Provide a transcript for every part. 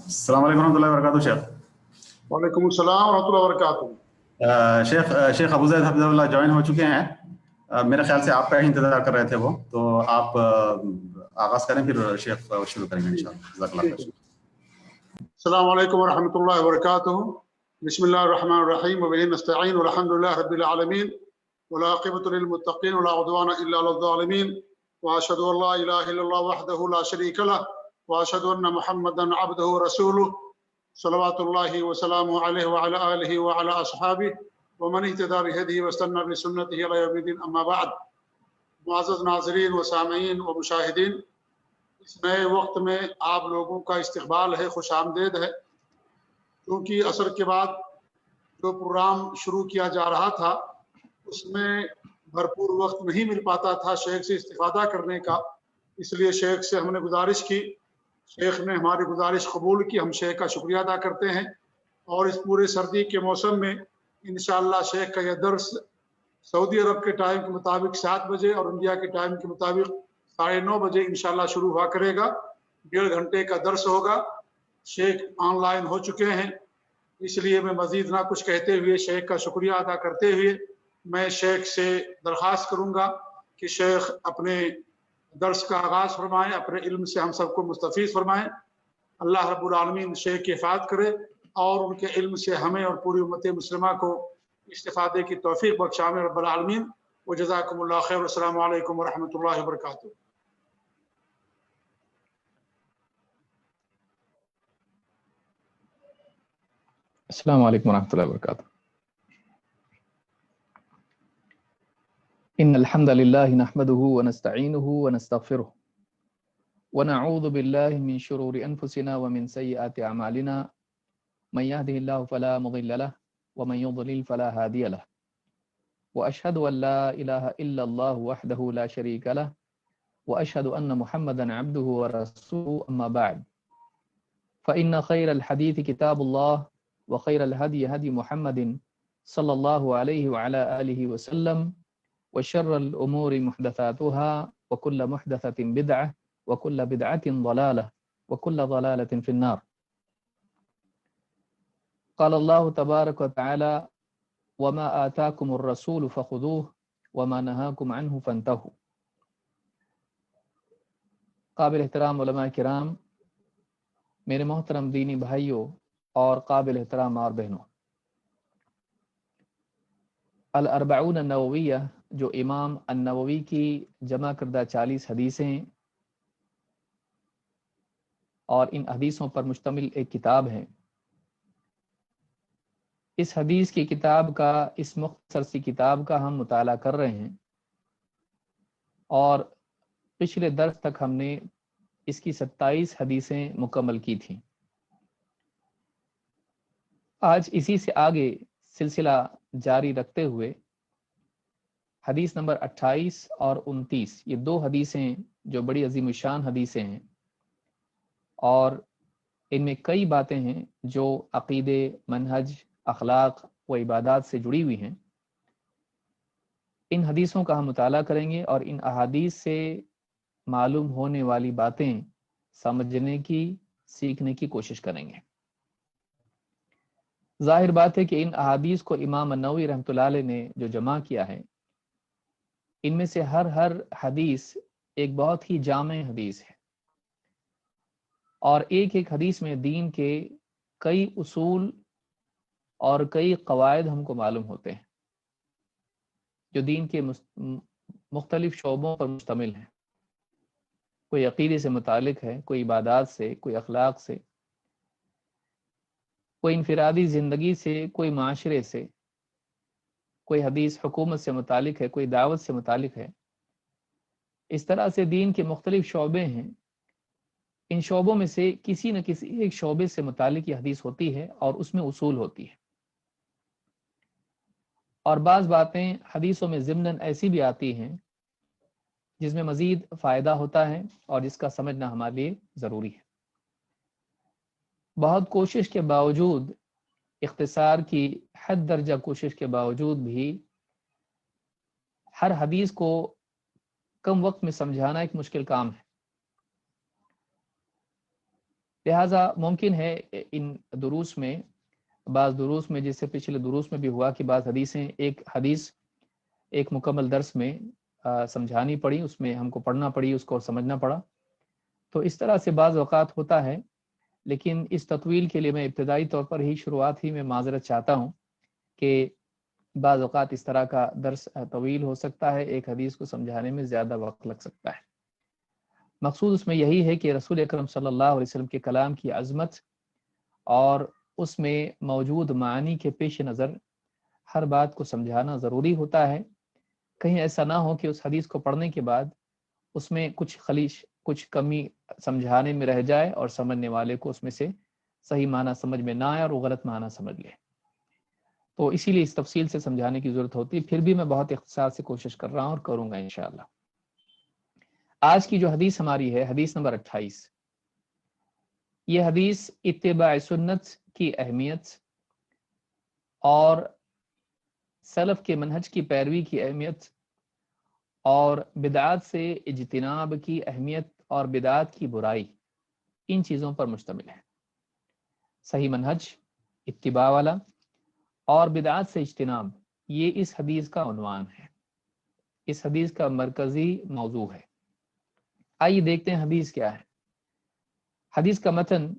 السلام علیکم ورحمۃ اللہ وبرکاتہ شیخ. وعلیکم السلام ورحمۃ اللہ وبرکاتہ. شیخ ابو زید حفظہ اللہ جوائن ہو چکے ہیں. میرے خیال سے آپ کا ہی انتظار کر رہے تھے وہ, تو آپ آغاز کریں پھر شیخ شروع کریں گے انشاءاللہ. جزاک اللہ خیر. السلام علیکم ورحمۃ اللہ وبرکاتہ. بسم اللہ الرحمن الرحیم وبہ نستعین والحمد للہ رب العالمین والعاقبۃ للمتقین ولا عدوان الا علی الظالمین واشهد ان لا الہ الا اللہ وحدہ لا شریک له واشهد ان محمدا عبدہ ورسولہ صلوات اللہ وسلامہ علیہ وعلی آلہ وعلی اصحابہ ومن اهتدى بهدیہ واستنى بسنتہ الی یوم الدین. اما بعد. معزز ناظرین و سامعین و مشاہدین, اس نئے وقت میں آپ لوگوں کا استقبال ہے, خوش آمدید ہے. کیونکہ عصر کے بعد جو پروگرام شروع کیا جا رہا تھا اس میں بھرپور وقت نہیں مل پاتا تھا شیخ سے استفادہ کرنے کا, اس لیے شیخ سے ہم نے گزارش کی. شیخ نے ہماری گزارش قبول کی. ہم شیخ کا شکریہ ادا کرتے ہیں. اور اس پورے سردی کے موسم میں انشاءاللہ شیخ کا یہ درس سعودی عرب کے ٹائم کے مطابق 7 بجے اور انڈیا کے ٹائم کے مطابق 9:30 بجے انشاءاللہ شروع ہوا کرے گا. 1.5 گھنٹے کا درس ہوگا. شیخ آن لائن ہو چکے ہیں, اس لیے میں مزید نہ کچھ کہتے ہوئے شیخ کا شکریہ ادا کرتے ہوئے میں شیخ سے درخواست کروں گا کہ شیخ اپنے درس کا آغاز فرمائیں, اپنے علم سے ہم سب کو مستفیض فرمائیں. اللہ رب العالمین شیخ کی حفاظت کرے اور ان کے علم سے ہمیں اور پوری امت مسلمہ کو استفادے کی توفیق بخشائے رب العالمین. وجزاکم اللہ خیر. السلام علیکم ورحمۃ اللہ وبرکاتہ. السلام علیکم ورحمۃ اللہ وبرکاتہ. ان الحمد للہ نحمده ونستعینه ونستغفره ونعوذ باللہ من شرور انفسنا ومن سیئات اعمالنا من يهده الله فلا مضل له ومن يضلل فلا هادي له واشهد ان لا اله الا الله وحده لا شريك له واشهد ان محمدا عبده ورسوله. اما بعد فإن خير الحديث كتاب الله وخير الهدي هدي محمد صلى الله عليه وعلى آله وسلم وشر الأمور محدثاتها وكل محدثة بدعة وكل بدعة ضلالة وكل ضلالة في النار. قال الله تبارك وتعالى وما آتاكم الرسول فخذوه وما نهاكم عنه فانتهوا. قابل احترام علماء کرام، میرے محترم دینی بھائیوں اور قابل احترام اور بہنوں، الاربعون النوویہ جو امام النووی کی جمع کردہ 40 حدیثیں اور ان حدیثوں پر مشتمل ایک کتاب ہے، اس حدیث کی کتاب کا، اس مختصر سی کتاب کا ہم مطالعہ کر رہے ہیں، اور پچھلے درس تک ہم نے اس کی 27 حدیثیں مکمل کی تھیں۔ آج اسی سے آگے سلسلہ جاری رکھتے ہوئے حدیث نمبر 28 اور 29، یہ دو حدیثیں جو بڑی عظیم الشان حدیثیں ہیں اور ان میں کئی باتیں ہیں جو عقیدے، منہج، اخلاق و عبادات سے جڑی ہوئی ہیں، ان حدیثوں کا ہم مطالعہ کریں گے اور ان احادیث سے معلوم ہونے والی باتیں سمجھنے کی، سیکھنے کی کوشش کریں گے۔ ظاہر بات ہے کہ ان احادیث کو امام النووی رحمۃ اللہ علیہ نے جو جمع کیا ہے، ان میں سے ہر حدیث ایک بہت ہی جامع حدیث ہے، اور ایک ایک حدیث میں دین کے کئی اصول اور کئی قواعد ہم کو معلوم ہوتے ہیں جو دین کے مختلف شعبوں پر مشتمل ہیں۔ کوئی عقیدے سے متعلق ہے، کوئی عبادات سے، کوئی اخلاق سے، کوئی انفرادی زندگی سے، کوئی معاشرے سے، کوئی حدیث حکومت سے متعلق ہے، کوئی دعوت سے متعلق ہے۔ اس طرح سے دین کے مختلف شعبے ہیں، ان شعبوں میں سے کسی نہ کسی ایک شعبے سے متعلق یہ حدیث ہوتی ہے اور اس میں اصول ہوتی ہے، اور بعض باتیں حدیثوں میں ضمناً ایسی بھی آتی ہیں جس میں مزید فائدہ ہوتا ہے اور جس کا سمجھنا ہمارے لیے ضروری ہے۔ بہت کوشش کے باوجود، اختصار کی حد درجہ کوشش کے باوجود بھی ہر حدیث کو کم وقت میں سمجھانا ایک مشکل کام ہے، لہٰذا ممکن ہے ان دروس میں، بعض دروس میں، جس سے پچھلے دروس میں بھی ہوا کہ بعض حدیثیں، ایک حدیث ایک مکمل درس میں سمجھانی پڑی، اس میں ہم کو پڑھنا پڑی، اس کو سمجھنا پڑا، تو اس طرح سے بعض اوقات ہوتا ہے۔ لیکن اس تطویل کے لیے میں ابتدائی طور پر ہی، شروعات ہی میں معذرت چاہتا ہوں کہ بعض اوقات اس طرح کا درس طویل ہو سکتا ہے، ایک حدیث کو سمجھانے میں زیادہ وقت لگ سکتا ہے۔ مقصود اس میں یہی ہے کہ رسول اکرم صلی اللہ علیہ وسلم کے کلام کی عظمت اور اس میں موجود معانی کے پیش نظر ہر بات کو سمجھانا ضروری ہوتا ہے۔ کہیں ایسا نہ ہو کہ اس حدیث کو پڑھنے کے بعد اس میں کچھ خلیش، کچھ کمی سمجھانے میں رہ جائے اور سمجھنے والے کو اس میں سے صحیح معنی سمجھ میں نہ آئے اور وہ غلط معنی سمجھ لے۔ تو اسی لیے اس تفصیل سے سمجھانے کی ضرورت ہوتی ہے، پھر بھی میں بہت اختصار سے کوشش کر رہا ہوں اور کروں گا انشاءاللہ۔ آج کی جو حدیث ہماری ہے، حدیث نمبر 28، یہ حدیث اتباع سنت کی اہمیت اور سلف کے منہج کی پیروی کی اہمیت اور بدعات سے اجتناب کی اہمیت اور بدعات کی برائی، ان چیزوں پر مشتمل ہے۔ صحیح منہج، اتباع والا، اور بدعات سے اجتناب، یہ اس حدیث کا عنوان ہے، اس حدیث کا مرکزی موضوع ہے۔ آئیے دیکھتے ہیں حدیث کیا ہے۔ حدیث کا متن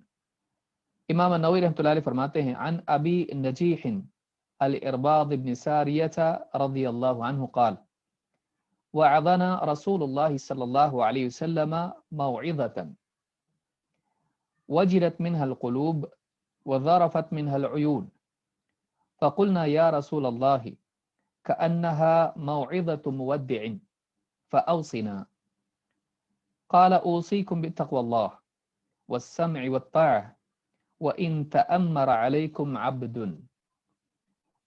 امام النووی رحمۃ اللہ علیہ فرماتے ہیں، عن ابی نجیح الارباض بن ساریہ رضی اللہ عنہ قال وعظنا رسول اللہ صلی اللہ علیہ وسلم موعظة وجلت منها القلوب وذرفت منها العيون فقلنا يا رسول الله كأنها موعظة مودع فأوصنا قال أوصيكم بتقوى الله والسمع والطاعة وإن تأمر عليكم عبد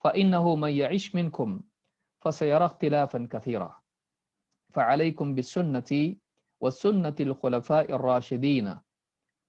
فإنه من يعش منكم فسيرى اختلافا كثيرا فعليكم بسنتي وسنة الخلفاء الراشدين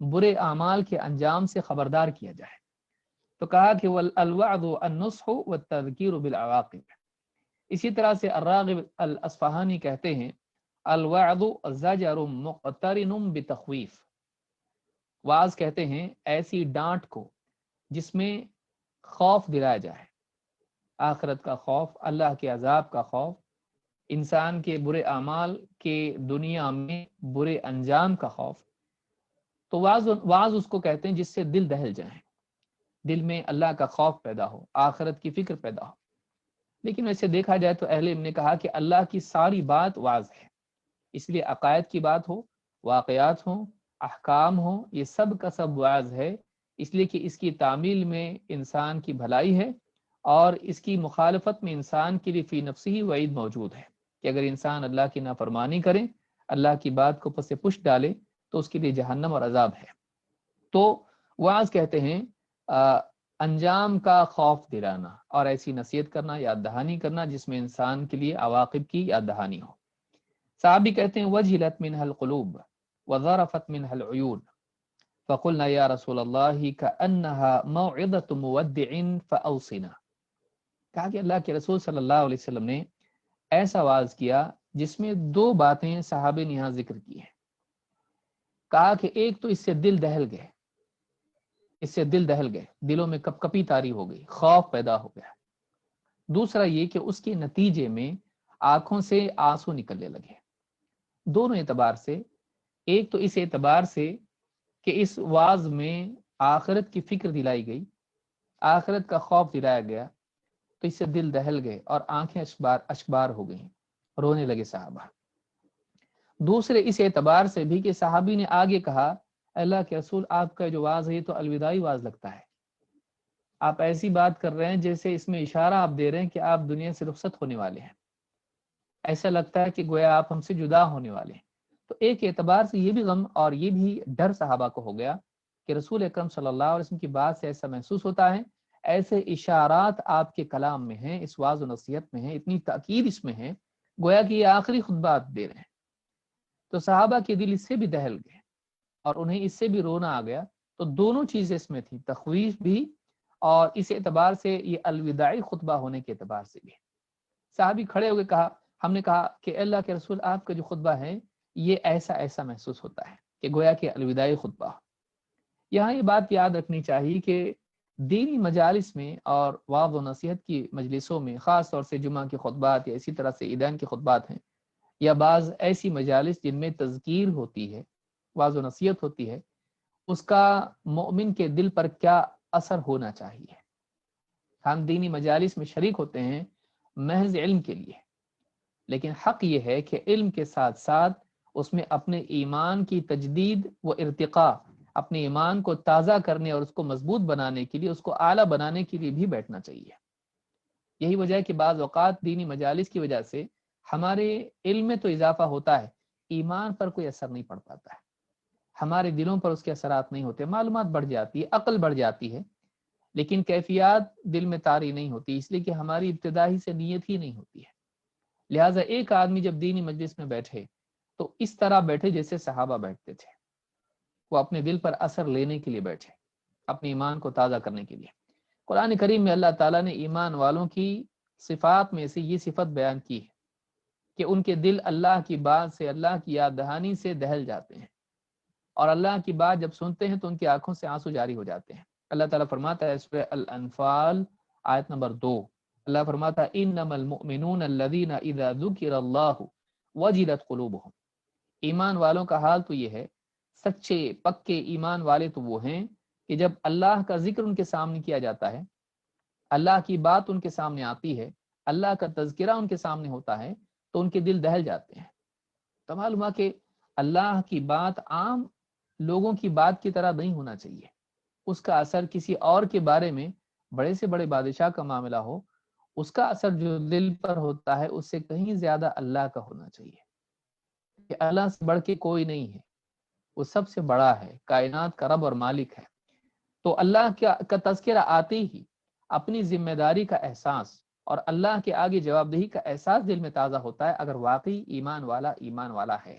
برے اعمال کے انجام سے خبردار کیا جائے۔ تو کہا کہ الوعظ النصح والتذکیر بالعواقب۔ اسی طرح سے الراغب الاصفہانی کہتے ہیں الوعظ زجر مقترن بتخویف، وعظ کہتے ہیں ایسی ڈانٹ کو جس میں خوف دلایا جائے، آخرت کا خوف، اللہ کے عذاب کا خوف، انسان کے برے اعمال کے دنیا میں برے انجام کا خوف۔ تو وعظ اس کو کہتے ہیں جس سے دل دہل جائیں، دل میں اللہ کا خوف پیدا ہو، آخرت کی فکر پیدا ہو۔ لیکن ویسے دیکھا جائے تو اہل علم نے کہا کہ اللہ کی ساری بات وعظ ہے، اس لیے عقائد کی بات ہو، واقعات ہوں، احکام ہوں، یہ سب کا سب وعظ ہے، اس لیے کہ اس کی تعمیل میں انسان کی بھلائی ہے، اور اس کی مخالفت میں انسان کے لیے فی نفسہ ہی وعید موجود ہے کہ اگر انسان اللہ کی نافرمانی کرے، اللہ کی بات کو پس پش ڈالے تو اس کے لیے جہنم اور عذاب ہے۔ تو وعظ کہتے ہیں انجام کا خوف دلانا اور ایسی نصیحت کرنا، یاد دہانی کرنا جس میں انسان کے لیے عواقب کی یاد دہانی ہو۔ صحابی کہتے ہیں وجلت منها القلوب وظرفت منها العیون فقلنا یا رسول اللہ كأنها موعظة مودع فأوصنا۔ کہا کہ اللہ کے رسول صلی اللہ علیہ وسلم نے ایسا وعظ کیا جس میں دو باتیں صحابے نے یہاں ذکر کی ہیں۔ کہا کہ ایک تو اس سے دل دہل گئے، اس سے دل دہل گئے، دلوں میں کپ کپی طاری ہو گئی، خوف پیدا ہو گیا۔ دوسرا یہ کہ اس کے نتیجے میں آنکھوں سے آنسو نکلنے لگے۔ دونوں اعتبار سے، ایک تو اس اعتبار سے کہ اس وعظ میں آخرت کی فکر دلائی گئی، آخرت کا خوف دلایا گیا، تو اس سے دل دہل گئے اور آنکھیں اشکبار ہو گئیں، رونے لگے صحابہ۔ دوسرے اس اعتبار سے بھی کہ صحابی نے آگے کہا اللہ کے رسول آپ کا جو واعظ ہے تو الوداعی واعظ لگتا ہے، آپ ایسی بات کر رہے ہیں جیسے اس میں اشارہ آپ دے رہے ہیں کہ آپ دنیا سے رخصت ہونے والے ہیں، ایسا لگتا ہے کہ گویا آپ ہم سے جدا ہونے والے ہیں۔ تو ایک اعتبار سے یہ بھی غم اور یہ بھی ڈر صحابہ کو ہو گیا کہ رسول اکرم صلی اللہ علیہ وسلم کی بات سے ایسا محسوس ہوتا ہے، ایسے اشارات آپ کے کلام میں ہیں، اس واعظ و نصیحت میں ہیں، اتنی تاکید اس میں ہے، گویا کہ یہ آخری خطبات دے رہے ہیں۔ تو صحابہ کے دل اس سے بھی دہل گئے اور انہیں اس سے بھی رونا آ گیا۔ تو دونوں چیزیں اس میں تھی، تخویف بھی اور اس اعتبار سے یہ الوداعی خطبہ ہونے کے اعتبار سے بھی۔ صحابی کھڑے ہو کے کہا، ہم نے کہا کہ اللہ کے رسول آپ کا جو خطبہ ہے یہ ایسا ایسا محسوس ہوتا ہے کہ گویا کہ الوداعی خطبہ۔ یہاں یہ بات یاد رکھنی چاہیے کہ دینی مجالس میں اور واعظ و نصیحت کی مجلسوں میں، خاص طور سے جمعہ کے خطبات یا اسی طرح سے عیدین کے خطبات ہیں، یا بعض ایسی مجالس جن میں تذکیر ہوتی ہے، واعظ و نصیحت ہوتی ہے، اس کا مومن کے دل پر کیا اثر ہونا چاہیے۔ ہم دینی مجالس میں شریک ہوتے ہیں محض علم کے لیے، لیکن حق یہ ہے کہ علم کے ساتھ ساتھ اس میں اپنے ایمان کی تجدید و ارتقاء، اپنے ایمان کو تازہ کرنے اور اس کو مضبوط بنانے کے لیے، اس کو اعلیٰ بنانے کے لیے بھی بیٹھنا چاہیے۔ یہی وجہ ہے کہ بعض اوقات دینی مجالس کی وجہ سے ہمارے علم میں تو اضافہ ہوتا ہے، ایمان پر کوئی اثر نہیں پڑ پاتا ہے، ہمارے دلوں پر اس کے اثرات نہیں ہوتے، معلومات بڑھ جاتی ہے، عقل بڑھ جاتی ہے، لیکن کیفیات دل میں طاری نہیں ہوتی، اس لیے کہ ہماری ابتدائی سے نیت ہی نہیں ہوتی ہے۔ لہٰذا ایک آدمی جب دینی مجلس میں بیٹھے تو اس طرح بیٹھے جیسے صحابہ بیٹھتے تھے، وہ اپنے دل پر اثر لینے کے لیے بیٹھے، اپنے ایمان کو تازہ کرنے کے لیے۔ قرآن کریم میں اللہ تعالیٰ نے ایمان والوں کی صفات میں سے یہ صفت بیان کی ہے کہ ان کے دل اللہ کی بات سے، اللہ کی یاد دہانی سے دہل جاتے ہیں، اور اللہ کی بات جب سنتے ہیں تو ان کی آنکھوں سے آنسو جاری ہو جاتے ہیں۔ اللہ تعالیٰ فرماتا ہے سورہ الانفال آیت نمبر 2، اللہ فرماتا ہے انما المؤمنون الذین اذا ذکر اللہ وجلت قلوبہم۔ ایمان والوں کا حال تو یہ ہے، سچے پکے ایمان والے تو وہ ہیں کہ جب اللہ کا ذکر ان کے سامنے کیا جاتا ہے، اللہ کی بات ان کے سامنے آتی ہے، اللہ کا تذکرہ ان کے سامنے ہوتا ہے، تو ان کے دل دہل جاتے ہیں۔ تو معلوم ہوا کہ اللہ کی بات عام لوگوں کی بات کی طرح نہیں ہونا چاہیے، اس کا اثر کسی اور کے بارے میں، بڑے سے بڑے بادشاہ کا معاملہ ہو، اس کا اثر جو دل پر ہوتا ہے اس سے کہیں زیادہ اللہ کا ہونا چاہیے، کہ اللہ سے بڑھ کے کوئی نہیں ہے، وہ سب سے بڑا ہے، کائنات کا رب اور مالک ہے۔ تو اللہ کا تذکرہ آتے ہی اپنی ذمہ داری کا احساس اور اللہ کے آگے جواب دہی کا احساس دل میں تازہ ہوتا ہے، اگر واقعی ایمان والا ہے،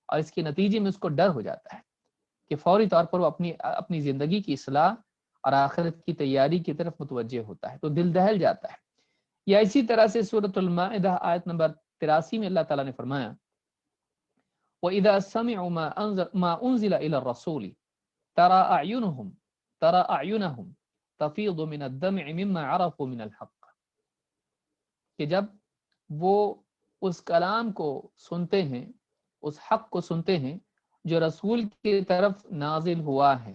اور اس کے نتیجے میں اس کو ڈر ہو جاتا ہے کہ فوری طور پر وہ اپنی زندگی کی اصلاح اور آخرت کی تیاری کی طرف متوجہ ہوتا ہے، تو دل دہل جاتا ہے۔ یا اسی طرح سے سورۃ المائدہ آیت نمبر 83 میں اللہ تعالیٰ نے فرمایا وَإِذَا سَمِعُوا مَا أُنزِلَ إِلَى الرَّسُولِ تَرَى أَعْيُنَهُمْ تَفِيضُ مِنَ الدَّمْعِ مِمَّا عَرَفُوا مِنَ الْحَقِّ، کہ جب وہ اس کلام کو سنتے ہیں، اس حق کو سنتے ہیں جو رسول کی طرف نازل ہوا ہے،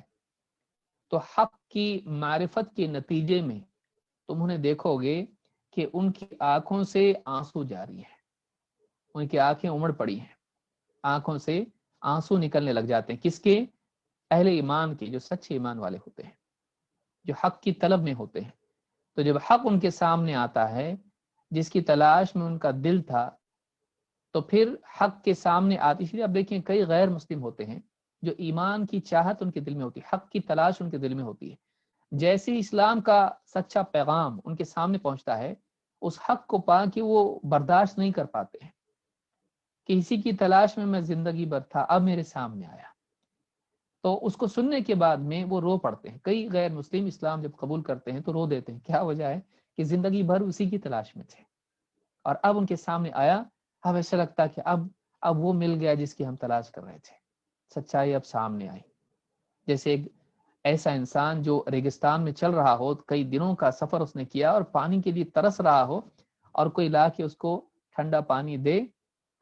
تو حق کی معرفت کے نتیجے میں تم انہیں دیکھو گے کہ ان کی آنکھوں سے آنسو جاری ہیں، ان کی آنکھیں امڑ پڑی ہیں، آنکھوں سے آنسو نکلنے لگ جاتے ہیں۔ کس کے؟ اہل ایمان کے، جو سچے ایمان والے ہوتے ہیں، جو حق کی طلب میں ہوتے ہیں۔ تو جب حق ان کے سامنے آتا ہے جس کی تلاش میں ان کا دل تھا، تو پھر حق کے سامنے آتی، اس لیے اب دیکھیں کئی غیر مسلم ہوتے ہیں جو ایمان کی چاہت ان کے دل میں ہوتی ہے، حق کی تلاش ان کے دل میں ہوتی ہے، جیسے ہی اسلام کا سچا پیغام ان کے سامنے پہنچتا ہے، اس حق کو پا کے وہ برداشت نہیں کر پاتے ہیں کہ اسی کی تلاش میں زندگی بھر تھا، اب میرے سامنے آیا۔ تو اس کو سننے کے بعد میں وہ رو پڑتے ہیں۔ کئی غیر مسلم اسلام جب قبول کرتے ہیں تو رو دیتے ہیں۔ کیا وجہ ہے؟ کہ زندگی بھر اسی کی تلاش میں تھے، اور اب ان کے سامنے آیا، اب ایسا لگتا ہے کہ اب وہ مل گیا جس کی ہم تلاش کر رہے تھے، سچائی اب سامنے آئی۔ جیسے ایک ایسا انسان جو ریگستان میں چل رہا ہو، کئی دنوں کا سفر اس نے کیا اور پانی کے لیے ترس رہا ہو، اور کوئی لا کے اس کو ٹھنڈا پانی دے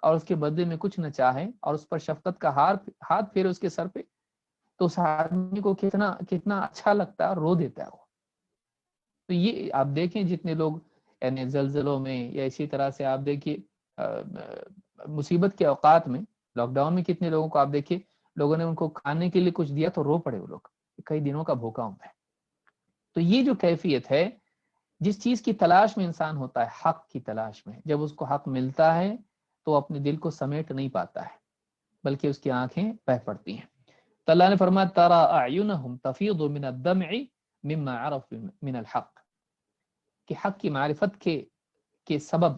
اور اس کے بدلے میں کچھ نہ چاہے اور اس پر شفقت کا ہاتھ پھیرے اس کے سر پہ، تو اس آدمی کو کتنا اچھا لگتا ہے، رو دیتا ہے وہ۔ تو یہ آپ دیکھیں جتنے لوگ یعنی زلزلوں میں یا اسی طرح سے آپ دیکھیے مصیبت کے اوقات میں، لاک ڈاؤن میں کتنے لوگوں کو آپ دیکھیے لوگوں نے ان کو کھانے کے لیے کچھ دیا تو رو پڑے وہ لوگ، کئی دنوں کا بھوکا ہوں میں۔ تو یہ جو کیفیت ہے، جس چیز کی تلاش میں انسان ہوتا ہے، حق کی تلاش میں، جب اس کو حق ملتا ہے تو اپنے دل کو سمیٹ نہیں پاتا ہے، بلکہ اس کی آنکھیں بہہ پڑتی ہیں۔ تو اللہ نے فرمایا تَرَى أَعْيُنَهُمْ تَفِيضُ مِنَ الدَّمْعِ مِمَّا عَرَفُوا مِنَ الْحَقِّ، کہ حق کی معرفت کے سبب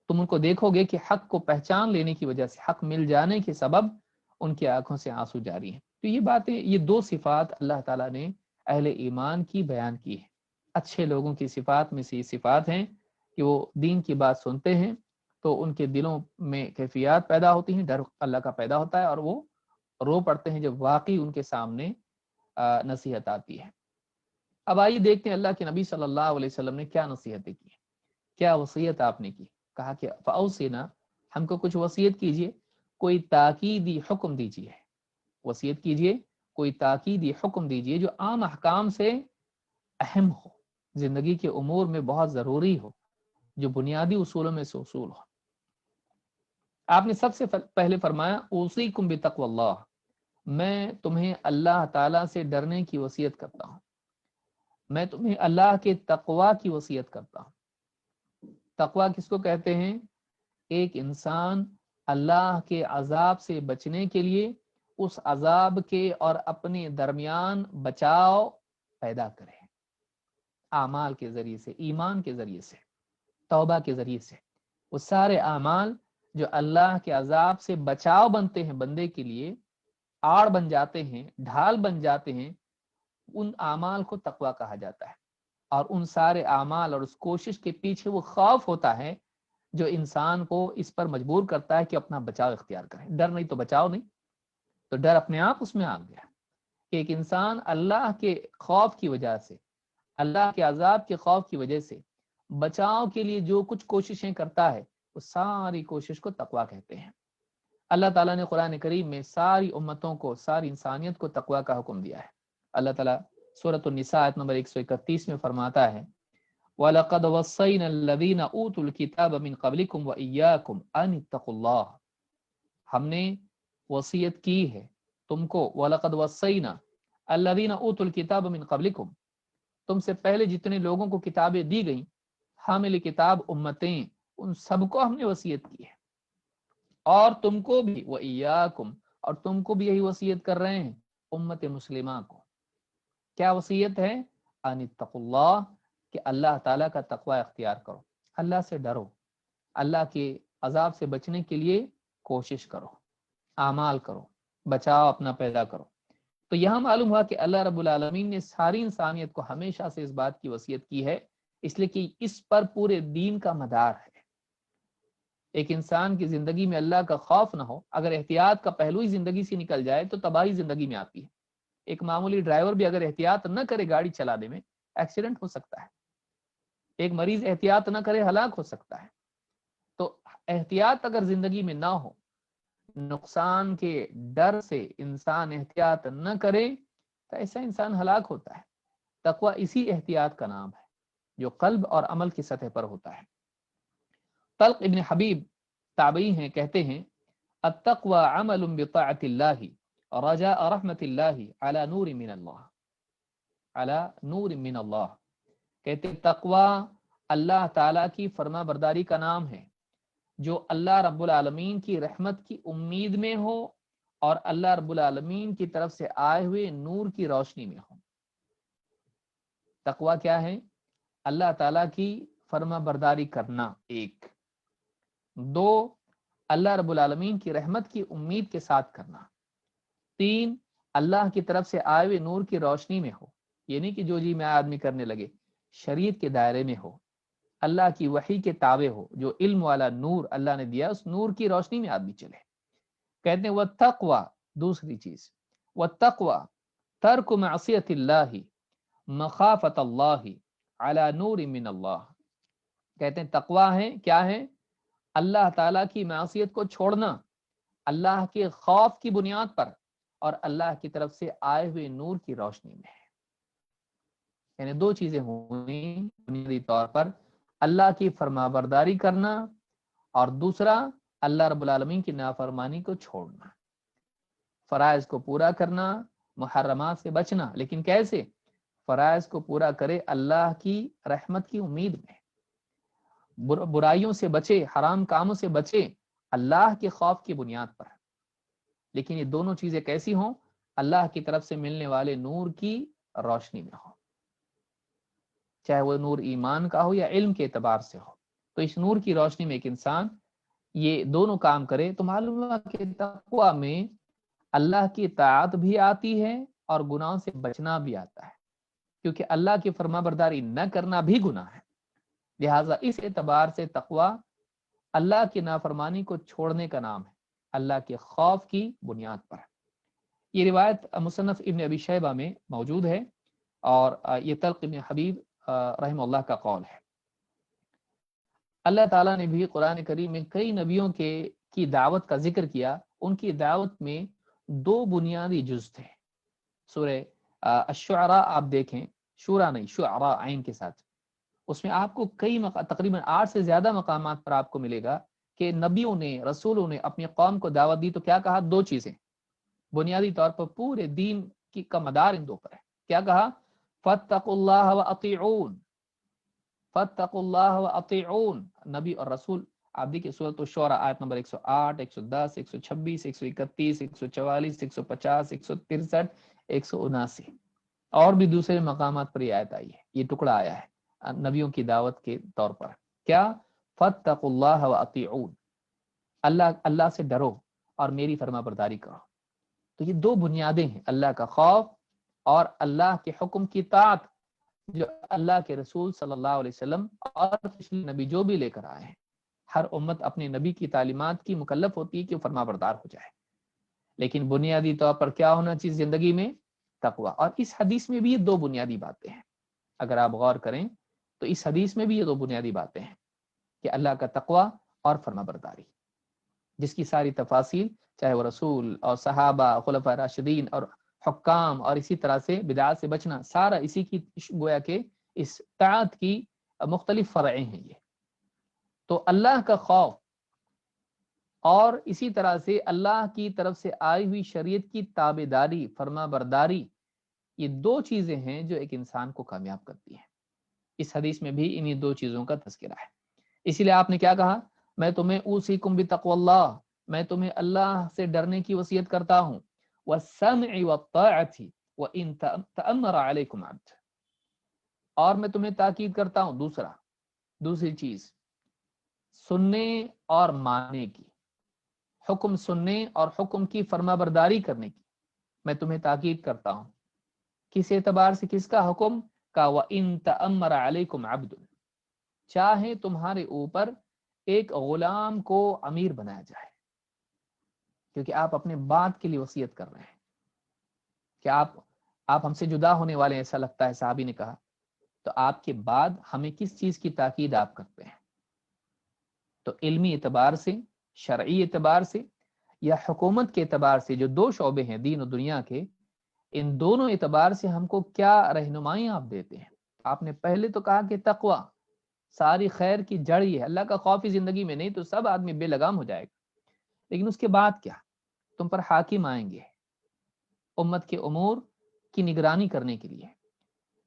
تم ان کو دیکھو گے کہ حق کو پہچان لینے کی وجہ سے، حق مل جانے کے سبب ان کی آنکھوں سے آنسو جاری ہیں۔ تو یہ باتیں، یہ دو صفات اللہ تعالیٰ نے اہل ایمان کی بیان کی ہے۔ اچھے لوگوں کی صفات میں سے یہ صفات ہیں کہ وہ دین کی بات سنتے ہیں تو ان کے دلوں میں کیفیات پیدا ہوتی ہیں، ڈر اللہ کا پیدا ہوتا ہے، اور وہ رو پڑتے ہیں جب واقعی ان کے سامنے نصیحت آتی ہے۔ اب آئیے دیکھتے ہیں اللہ کے نبی صلی اللہ علیہ وسلم نے کیا نصیحتیں کی، کیا وصیت آپ نے کی۔ کہا کہ فَأَوْصِنَا، ہم کو کچھ وصیت کیجئے، کوئی تاکیدی حکم دیجئے، وصیت کیجئے، کوئی تاکیدی حکم دیجئے جو عام احکام سے اہم ہو، زندگی کے امور میں بہت ضروری ہو، جو بنیادی اصولوں میں سے اصول ہو۔ آپ نے سب سے پہلے فرمایا اوصیکم بتقوی اللہ، میں تمہیں اللہ تعالیٰ سے ڈرنے کی وصیت کرتا ہوں، میں تمہیں اللہ کے تقوی کی وصیت کرتا ہوں۔ تقوی کس کو کہتے ہیں؟ ایک انسان اللہ کے عذاب سے بچنے کے لیے اس عذاب کے اور اپنے درمیان بچاؤ پیدا کرے، اعمال کے ذریعے سے، ایمان کے ذریعے سے، توبہ کے ذریعے سے۔ وہ سارے اعمال جو اللہ کے عذاب سے بچاؤ بنتے ہیں بندے کے لیے، آڑ بن جاتے ہیں، ڈھال بن جاتے ہیں، ان اعمال کو تقوی کہا جاتا ہے۔ اور ان سارے اعمال اور اس کوشش کے پیچھے وہ خوف ہوتا ہے جو انسان کو اس پر مجبور کرتا ہے کہ اپنا بچاؤ اختیار کرے۔ ڈر نہیں تو بچاؤ نہیں، تو ڈر اپنے آپ اس میں آ گیا کہ ایک انسان اللہ کے خوف کی وجہ سے، اللہ کے عذاب کے خوف کی وجہ سے بچاؤ کے لیے جو کچھ کوششیں کرتا ہے، وہ ساری کوشش کو تقوی کہتے ہیں۔ اللہ تعالیٰ نے قرآن کریم میں ساری امتوں کو، ساری انسانیت کو تقوی کا حکم دیا ہے۔ اللہ تعالیٰ سورۃ النساء آیت نمبر 131 میں فرماتا ہے وَلَقَدْ وَصَّيْنَا الَّذِينَ أُوتُوا الْكِتَابَ مِنْ قَبْلِكُمْ وَإِيَّاكُمْ أَنِ اتَّقُوا اللَّهَ، ہم نے وصیت کی ہے تم کو، وَلَقَدْ وَصَّيْنَا الَّذِينَ أُوتُوا الْكِتَابَ مِنْ قَبْلِكُمْ، تم سے پہلے جتنے لوگوں کو کتابیں دی گئیں، حامل کتاب امتیں، ان سب کو ہم نے وصیت کی ہے، اور تم کو بھی، وَإِيَّاكُمْ، اور تم کو بھی یہی وصیت کر رہے ہیں، امت مسلمہ کو۔ کیا وصیت ہے؟ ان اتقوا اللہ، کہ اللہ تعالیٰ کا تقوی اختیار کرو، اللہ سے ڈرو، اللہ کے عذاب سے بچنے کے لیے کوشش کرو، اعمال کرو، بچاؤ اپنا پیدا کرو۔ تو یہاں معلوم ہوا کہ اللہ رب العالمین نے ساری انسانیت کو ہمیشہ سے اس بات کی وصیت کی ہے، اس لیے کہ اس پر پورے دین کا مدار ہے۔ ایک انسان کی زندگی میں اللہ کا خوف نہ ہو، اگر احتیاط کا پہلو ہی زندگی سے نکل جائے تو تباہی زندگی میں آتی ہے۔ ایک معمولی ڈرائیور بھی اگر احتیاط نہ کرے گاڑی چلانے میں، ایکسیڈنٹ ہو سکتا ہے۔ ایک مریض احتیاط نہ کرے، ہلاک ہو سکتا ہے۔ تو احتیاط اگر زندگی میں نہ ہو، نقصان کے ڈر سے انسان احتیاط نہ کرے تو ایسا انسان ہلاک ہوتا ہے۔ تقوی اسی احتیاط کا نام ہے جو قلب اور عمل کی سطح پر ہوتا ہے۔ طلق ابن حبیب تابعی ہیں، کہتے ہیں التقوى عمل بطاعت اللہ رجاء رحمت اللہ علی نور من اللہ، علی نور من اللہ، کہتے تقوی اللہ تعالیٰ کی فرما برداری کا نام ہے جو اللہ رب العالمین کی رحمت کی امید میں ہو اور اللہ رب العالمین کی طرف سے آئے ہوئے نور کی روشنی میں ہو۔ تقوی کیا ہے؟ اللہ تعالیٰ کی فرما برداری کرنا، ایک۔ دو، اللہ رب العالمین کی رحمت کی امید کے ساتھ کرنا۔ تین، اللہ کی طرف سے آئے ہوئے نور کی روشنی میں ہو، یہ نہیں کہ جو جی میں آدمی کرنے لگے، شریعت کے دائرے میں ہو، اللہ کی وحی کے تابع ہو، جو علم والا نور اللہ نے دیا اس نور کی روشنی میں آدمی چلے۔ کہتے ہیں والتقوی، دوسری چیز، والتقوی ترک معصیت اللہ مخافت اللہ علی نور من اللہ، کہتے ہیں تقوی ہے کیا ہے؟ اللہ تعالیٰ کی معصیت کو چھوڑنا اللہ کے خوف کی بنیاد پر اور اللہ کی طرف سے آئے ہوئے نور کی روشنی میں ہے۔ یعنی دو چیزیں ہوئی بنیادی طور پر، اللہ کی فرما برداری کرنا اور دوسرا اللہ رب العالمین کی نافرمانی کو چھوڑنا، فرائض کو پورا کرنا، محرمات سے بچنا، لیکن کیسے؟ فرائض کو پورا کرے اللہ کی رحمت کی امید میں، برائیوں سے بچے، حرام کاموں سے بچے اللہ کے خوف کی بنیاد پر، لیکن یہ دونوں چیزیں کیسی ہوں؟ اللہ کی طرف سے ملنے والے نور کی روشنی میں ہو، چاہے وہ نور ایمان کا ہو یا علم کے اعتبار سے ہو۔ تو اس نور کی روشنی میں ایک انسان یہ دونوں کام کرے تو معلوم ہوا کہ تقوی میں اللہ کی اطاعت بھی آتی ہے اور گناہوں سے بچنا بھی آتا ہے، کیونکہ اللہ کی فرما برداری نہ کرنا بھی گناہ ہے۔ لہٰذا اس اعتبار سے تقوی اللہ کی نافرمانی کو چھوڑنے کا نام ہے، اللہ کے خوف کی بنیاد پر۔ یہ روایت مصنف ابن ابی شیبہ میں موجود ہے اور یہ طلق ابن حبیب رحمہ اللہ کا قول ہے۔ اللہ تعالیٰ نے بھی قرآن کریم میں کئی نبیوں کی دعوت کا ذکر کیا، ان کی دعوت میں دو بنیادی جز تھے۔ سورہ الشعراء آپ دیکھیں، شورا نہیں، شعراء عین کے ساتھ، اس میں آپ کو تقریباً 8 سے زیادہ مقامات پر آپ کو ملے گا کہ نبیوں نے، رسولوں نے اپنی قوم کو دعوت دی تو کیا کہا؟ دو چیزیں بنیادی طور پر، پورے دین کا مدار ان دو پر ہے۔ کیا کہا؟ فاتقوا اللہ واطیعون، فاتقوا اللہ واطیعون، نبی اور رسول۔ آپ دیکھیں سورۃ الشعراء آیت نمبر 108، 110، 126، 131، 144، 150، 163، 179 اور بھی دوسرے مقامات پر یہ آیت آئی ہے، یہ ٹکڑا آیا ہے نبیوں کی دعوت کے طور پر۔ کیا؟ فاتقوا اللہ واطیعون، اللہ سے ڈرو اور میری فرما برداری کرو۔ تو یہ دو بنیادیں ہیں، اللہ کا خوف اور اللہ کے حکم کی اطاعت، جو اللہ کے رسول صلی اللہ علیہ وسلم اور پچھلے نبی جو بھی لے کر آئے ہیں۔ ہر امت اپنے نبی کی تعلیمات کی مکلف ہوتی ہے کہ وہ فرما بردار ہو جائے، لیکن بنیادی طور پر کیا ہونا چاہیے زندگی میں؟ تقوی۔ اور اس حدیث میں بھی یہ دو بنیادی باتیں ہیں، اگر آپ غور کریں تو اس حدیث میں بھی یہ دو بنیادی باتیں ہیں کہ اللہ کا تقوی اور فرما برداری، جس کی ساری تفاصیل چاہے وہ رسول اور صحابہ، خلفاء راشدین اور حکام اور اسی طرح سے بدعات سے بچنا، سارا اسی کی گویا کہ اس طاعت کی مختلف فرعیں ہیں۔ یہ تو اللہ کا خوف اور اسی طرح سے اللہ کی طرف سے آئی ہوئی شریعت کی تابعداری، فرما برداری، یہ دو چیزیں ہیں جو ایک انسان کو کامیاب کرتی ہیں۔ اس حدیث میں بھی انہی دو چیزوں کا تذکرہ ہے۔ اسی لیے آپ نے کیا کہا؟ میں تمہیں اوصیکم بتقوی اللہ، میں تمہیں اللہ سے ڈرنے کی وصیت کرتا ہوں، والسمع والطاعۃ وان تأمر علیکم عبد، اور میں تمہیں تاکید کرتا ہوں دوسری چیز سننے اور ماننے کی، حکم سننے اور حکم کی فرما برداری کرنے کی، میں تمہیں تاکید کرتا ہوں. کس اعتبار سے؟ کس کا حکم کا؟ وَإِن تَأَمَّرَ عَلَيْكُمْ عَبْدٌ، چاہے تمہارے اوپر ایک غلام کو امیر بنایا جائے، کیونکہ آپ اپنے بات کے لیے وصیت کر رہے ہیں کہ آپ ہم سے جدا ہونے والے ہیں، ایسا لگتا ہے، صحابی نے کہا. تو آپ کے بعد ہمیں کس چیز کی تاکید آپ کرتے ہیں؟ تو علمی اعتبار سے، شرعی اعتبار سے، یا حکومت کے اعتبار سے، جو دو شعبے ہیں دین و دنیا کے، ان دونوں اعتبار سے ہم کو کیا رہنمائی آپ دیتے ہیں؟ آپ نے پہلے تو کہا کہ تقوی ساری خیر کی جڑ ہی ہے، اللہ کا خوف زندگی میں نہیں تو سب آدمی بے لگام ہو جائے گا. لیکن اس کے بعد کیا؟ تم پر حاکم آئیں گے امت کے امور کی نگرانی کرنے کے لیے،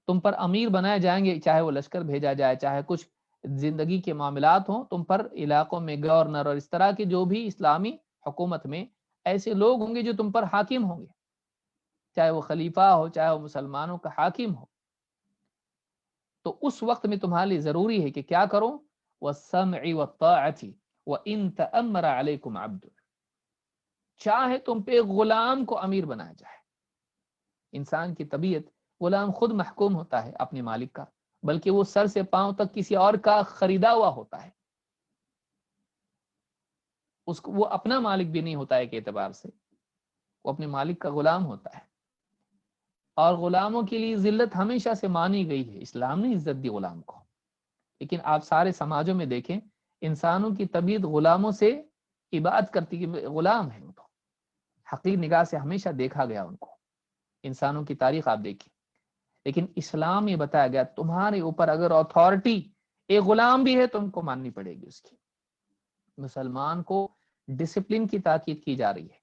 تم پر امیر بنائے جائیں گے، چاہے وہ لشکر بھیجا جائے، چاہے کچھ زندگی کے معاملات ہوں، تم پر علاقوں میں گورنر اور اس طرح کے جو بھی اسلامی حکومت میں ایسے لوگ ہوں گے جو تم پر حاکم ہوں گے، چاہے وہ خلیفہ ہو، چاہے وہ مسلمانوں کا حاکم ہو. تو اس وقت میں تمہارے لیے ضروری ہے کہ کیا کرو؟ وَالسَّمْعِ وَالطَّاعَةِ وَإِن تَأَمَّرَ عَلَيْكُمْ عَبْدٌ، چاہے تم پہ غلام کو امیر بنایا جائے. انسان کی طبیعت، غلام خود محکوم ہوتا ہے اپنے مالک کا، بلکہ وہ سر سے پاؤں تک کسی اور کا خریدا ہوا ہوتا ہے، اس کو وہ اپنا مالک بھی نہیں ہوتا ہے کہ اعتبار سے وہ اپنے مالک کا غلام ہوتا ہے. اور غلاموں کے لیے ذلت ہمیشہ سے مانی گئی ہے، اسلام نے عزت دی غلام کو. لیکن آپ سارے سماجوں میں دیکھیں، انسانوں کی طبیعت غلاموں سے عبادت کرتی ہے، غلام ہے وہ تو حقیر نگاہ سے ہمیشہ دیکھا گیا ان کو. انسانوں کی تاریخ آپ دیکھیں. لیکن اسلام میں بتایا گیا تمہارے اوپر اگر اتھارٹی ایک غلام بھی ہے تم کو ماننی پڑے گی اس کی. مسلمان کو ڈسپلن کی تاکید کی جا رہی ہے،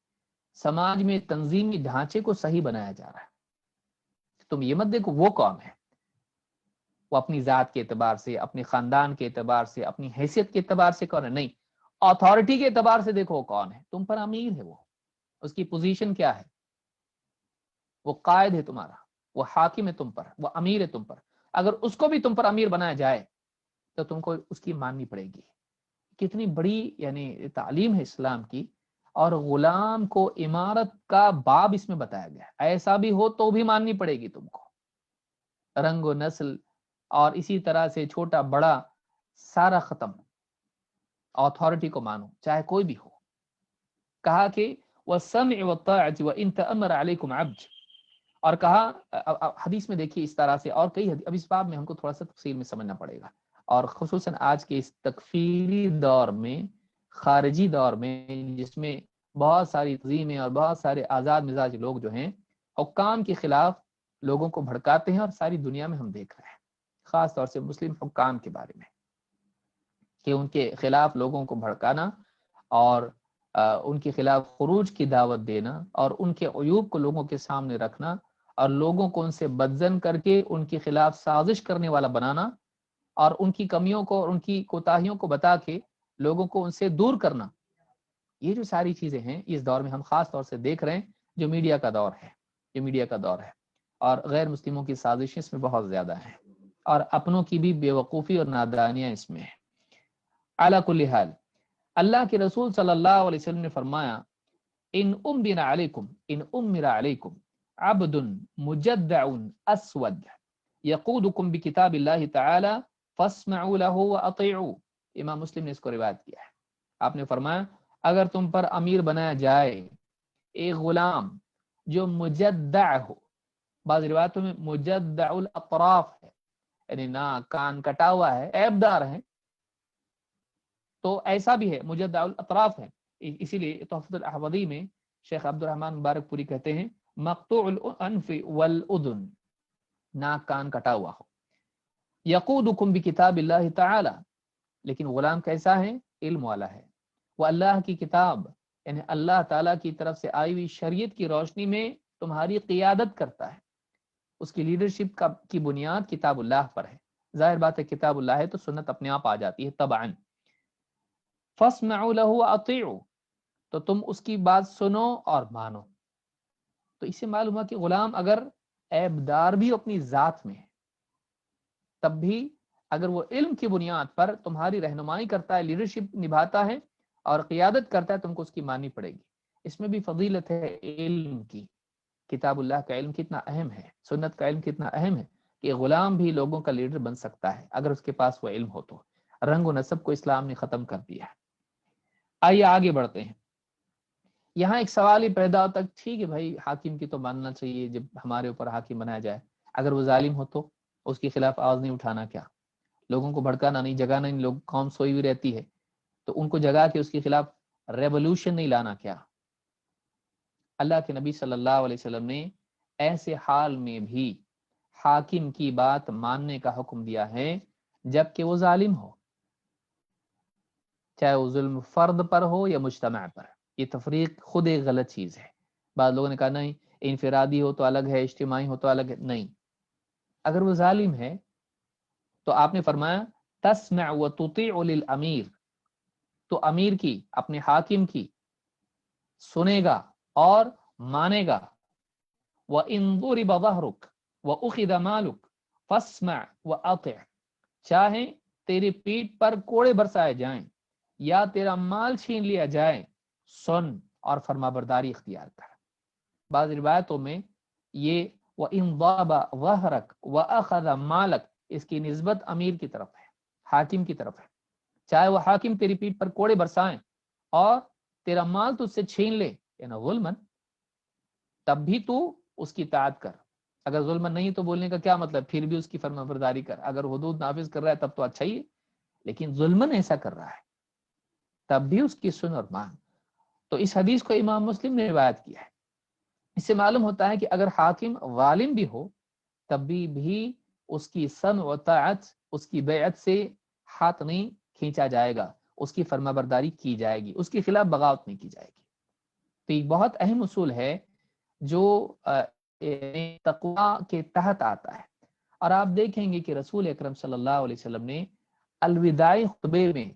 سماج میں تنظیمی ڈھانچے کو صحیح بنایا جا رہا ہے. تم یہ مت دیکھو وہ کون ہے، وہ اپنی ذات کے اعتبار سے، اپنے خاندان کے اعتبار سے، اپنی حیثیت کے اعتبار سے کون ہے، نہیں، اتھارٹی کے اعتبار سے دیکھو وہ کون ہے. تم پر امیر ہے، وہ اس کی پوزیشن کیا ہے، وہ قائد ہے تمہارا، وہ حاکم ہے تم پر، وہ امیر ہے تم پر. اگر اس کو بھی تم پر امیر بنایا جائے تو تم کو اس کی ماننی پڑے گی. کتنی بڑی یعنی تعلیم ہے اسلام کی. اور غلام کو امارت کا باب اس میں بتایا گیا، ایسا بھی ہو تو بھی ماننی پڑے گی تم کو. رنگ و نسل اور اسی طرح سے چھوٹا بڑا سارا ختم، اتھارٹی کو مانو چاہے کوئی بھی ہو. کہا کہ وَالسَّمْعِ وَالطَّاعَةِ وَإِن تَأَمَّرَ عَلَيْكُمْ عَبْدٌ، اور کہا حدیث میں دیکھیے اس طرح سے، اور کئی حدیث، اب اس باب میں ہم کو تھوڑا سا تفصیل میں سمجھنا پڑے گا. اور خصوصاً آج کے اس تکفیری دور میں، خارجی دور میں، جس میں بہت ساری تنظیمیں اور بہت سارے آزاد مزاج لوگ جو ہیں حکام کے خلاف لوگوں کو بھڑکاتے ہیں، اور ساری دنیا میں ہم دیکھ رہے ہیں خاص طور سے مسلم حکام کے بارے میں کہ ان کے خلاف لوگوں کو بھڑکانا اور ان کے خلاف خروج کی دعوت دینا اور ان کے عیوب کو لوگوں کے سامنے رکھنا اور لوگوں کو ان سے بدظن کر کے ان کے خلاف سازش کرنے والا بنانا اور ان کی کمیوں کو اور ان کی کوتاہیوں کو بتا کے لوگوں کو ان سے دور کرنا. یہ جو ساری چیزیں ہیں اس دور میں ہم خاص طور سے دیکھ رہے ہیں، جو میڈیا کا دور ہے، جو میڈیا کا دور ہے. اور غیر مسلموں کی سازشیں اس میں بہت زیادہ ہیں، اور اپنوں کی بھی بے وقوفی اور نادانیاں اس میں ہیں. علی کل حال، اللہ کے رسول صلی اللہ علیہ وسلم نے فرمایا ان امر علیکم عبد مجدع اسود یقودکم بکتاب اللہ تعالی فاسمعوا له واطیعوا. امام مسلم نے اس کو روایت کیا ہے. آپ نے فرمایا اگر تم پر امیر بنایا جائے ایک غلام جو مجدع ہو، بعض روایتوں میں مجدع الاطراف ہے، یعنی ناک کان کٹا ہوا ہے، عیب دار ہے، تو ایسا بھی ہے مجدع الاطراف ہے. اسی لیے تحفۃ الاحوذی میں شیخ عبد الرحمن مبارک پوری کہتے ہیں مقطوع الانف والاذن، ناک کان کٹا ہوا ہو. یقودکم بکتاب اللہ تعالی، لیکن غلام کیسا ہے؟ علم والا ہے، وہ اللہ کی کتاب یعنی اللہ تعالیٰ کی طرف سے آئی ہوئی شریعت کی روشنی میں تمہاری قیادت کرتا ہے. اس کی لیڈرشپ کی بنیاد کتاب اللہ پر ہے. ظاہر بات ہے کتاب اللہ ہے تو سنت اپنے آپ آ جاتی ہے طبعاً. فاسمعوا له واطیعوا، تو تم اس کی بات سنو اور مانو. تو اس سے معلوم ہوا کہ غلام اگر عیب دار بھی اپنی ذات میں ہے تب بھی اگر وہ علم کی بنیاد پر تمہاری رہنمائی کرتا ہے، لیڈرشپ نبھاتا ہے اور قیادت کرتا ہے، تم کو اس کی ماننی پڑے گی. اس میں بھی فضیلت ہے علم کی کتاب اللہ کا علم کتنا اہم ہے، سنت کا علم کتنا اہم ہے کہ غلام بھی لوگوں کا لیڈر بن سکتا ہے اگر اس کے پاس وہ علم ہو تو۔ رنگ و نسب کو اسلام نے ختم کر دیا ہے۔ آئیے آگے بڑھتے ہیں۔ یہاں ایک سوال ہی پیدا ہوتا ہے، ٹھیک ہے بھائی حاکم کی تو ماننا چاہیے، جب ہمارے اوپر حاکم بنایا جائے، اگر وہ ظالم ہو تو اس کے خلاف آواز نہیں اٹھانا کیا؟ لوگوں کو بھڑکانا نہیں، جگانا نہیں، لوگ قوم سوئی ہوئی رہتی ہے تو ان کو جگا کے اس کے خلاف ریولوشن نہیں لانا کیا؟ اللہ کے نبی صلی اللہ علیہ وسلم نے ایسے حال میں بھی حاکم کی بات ماننے کا حکم دیا ہے جب کہ وہ ظالم ہو، چاہے وہ ظلم فرد پر ہو یا مجتمع پر۔ یہ تفریق خود ایک غلط چیز ہے۔ بعض لوگوں نے کہا نہیں انفرادی ہو تو الگ ہے، اجتماعی ہو تو الگ ہے، نہیں، اگر وہ ظالم ہے تو آپ نے فرمایا تسمع وتطیع للامیر، تو امیر کی، اپنے حاکم کی سنے گا اور مانے گا۔ وَإِن ضُرِبَ ظَهْرُكَ وَأُخِذَ مَالُكَ فَاسْمَعْ وَأَطِعْ، چاہے تیری پیٹھ پر کوڑے برسائے جائیں یا تیرا مال چھین لیا جائے، سن اور فرما برداری اختیار کر۔ بعض روایتوں میں یہ وَإِن ضَرَبَ ظَهْرَكَ وَأَخَذَ مَالَكَ اس کی نسبت امیر کی طرف ہے، حاکم کی طرف ہے۔ چاہے وہ حاکم تیری پیٹھ پر کوڑے برسائیں اور تیرا مال تجھ سے چھین لے، یعنی ظلمن، تب بھی تو اس کی اطاعت کر۔ اگر ظلمن نہیں تو بولنے کا کیا مطلب، پھر بھی اس کی فرما برداری کر۔ اگر حدود نافذ کر رہا ہے تب تو اچھا ہی ہے، لیکن ظلمن ایسا کر رہا ہے تب بھی اس کی سن اور مان۔ تو اس حدیث کو امام مسلم نے روایت کیا ہے۔ اس سے معلوم ہوتا ہے کہ اگر حاکم ظالم بھی ہو تب بھی اس کی سمع و طاعت، اس کی بیعت سے ہاتھ نہیں کھینچا جائے گا، اس کی فرما برداری کی جائے گی، اس کے خلاف بغاوت نہیں کی جائے گی۔ تو یہ بہت اہم اصول ہے جو تقویٰ کے تحت آتا ہے۔ اور آپ دیکھیں گے کہ رسول اکرم صلی اللہ علیہ وسلم نے الوداعی خطبے میں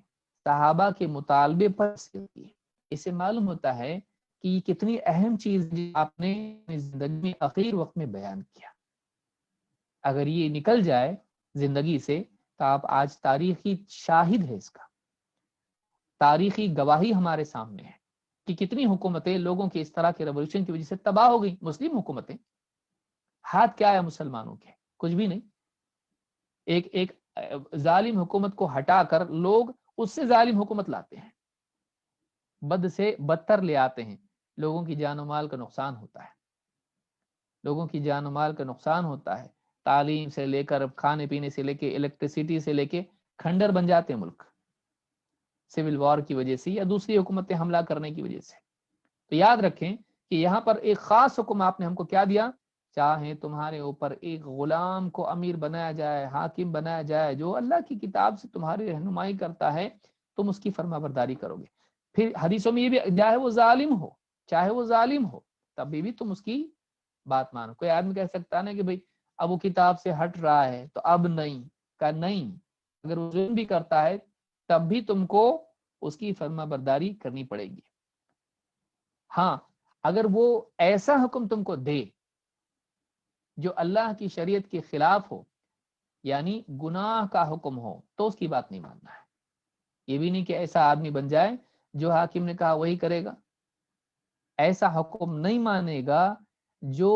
صحابہ کے مطالبے پر کی۔ اس سے معلوم ہوتا ہے کہ یہ کتنی اہم چیز آپ نے اپنی زندگی میں اخیر وقت میں بیان کیا۔ اگر یہ نکل جائے زندگی سے تو آپ آج تاریخی شاہد ہے، اس کا تاریخی گواہی ہمارے سامنے ہے کہ کتنی حکومتیں لوگوں کے اس طرح کے ریولوشن کی وجہ سے تباہ ہو گئی۔ مسلم حکومتیں، ہاتھ کیا ہے مسلمانوں کے؟ کچھ بھی نہیں۔ ایک ظالم حکومت کو ہٹا کر لوگ اس سے ظالم حکومت لاتے ہیں، بد سے بدتر لے آتے ہیں، لوگوں کی جان و مال کا نقصان ہوتا ہے، لوگوں کی جان و مال کا نقصان ہوتا ہے، تعلیم سے لے کر کھانے پینے سے لے کے الیکٹریسٹی سے لے کے کھنڈر بن جاتے ہیں ملک، سول وار کی وجہ سے یا دوسری حکومتیں حملہ کرنے کی وجہ سے۔ تو یاد رکھیں کہ یہاں پر ایک خاص حکم آپ نے ہم کو کیا دیا، چاہے تمہارے اوپر ایک غلام کو امیر بنایا جائے، حاکم بنایا جائے، جو اللہ کی کتاب سے تمہاری رہنمائی کرتا ہے، تم اس کی فرما برداری کرو گے۔ پھر حدیثوں میں یہ بھی چاہے وہ ظالم ہو تب بھی تم اس کی بات مانو۔ کوئی آدمی کہہ سکتا نا کہ بھئی اب وہ کتاب سے ہٹ رہا ہے تو اب نہیں، کہ نہیں، اگر وہ ظلم بھی کرتا ہے تب بھی تم کو اس کی فرما برداری کرنی پڑے گی۔ ہاں اگر وہ ایسا حکم تم کو دے جو اللہ کی شریعت کے خلاف ہو، یعنی گناہ کا حکم ہو، تو اس کی بات نہیں ماننا ہے۔ یہ بھی نہیں کہ ایسا آدمی بن جائے جو حاکم نے کہا وہی کرے گا، ایسا حکم نہیں مانے گا جو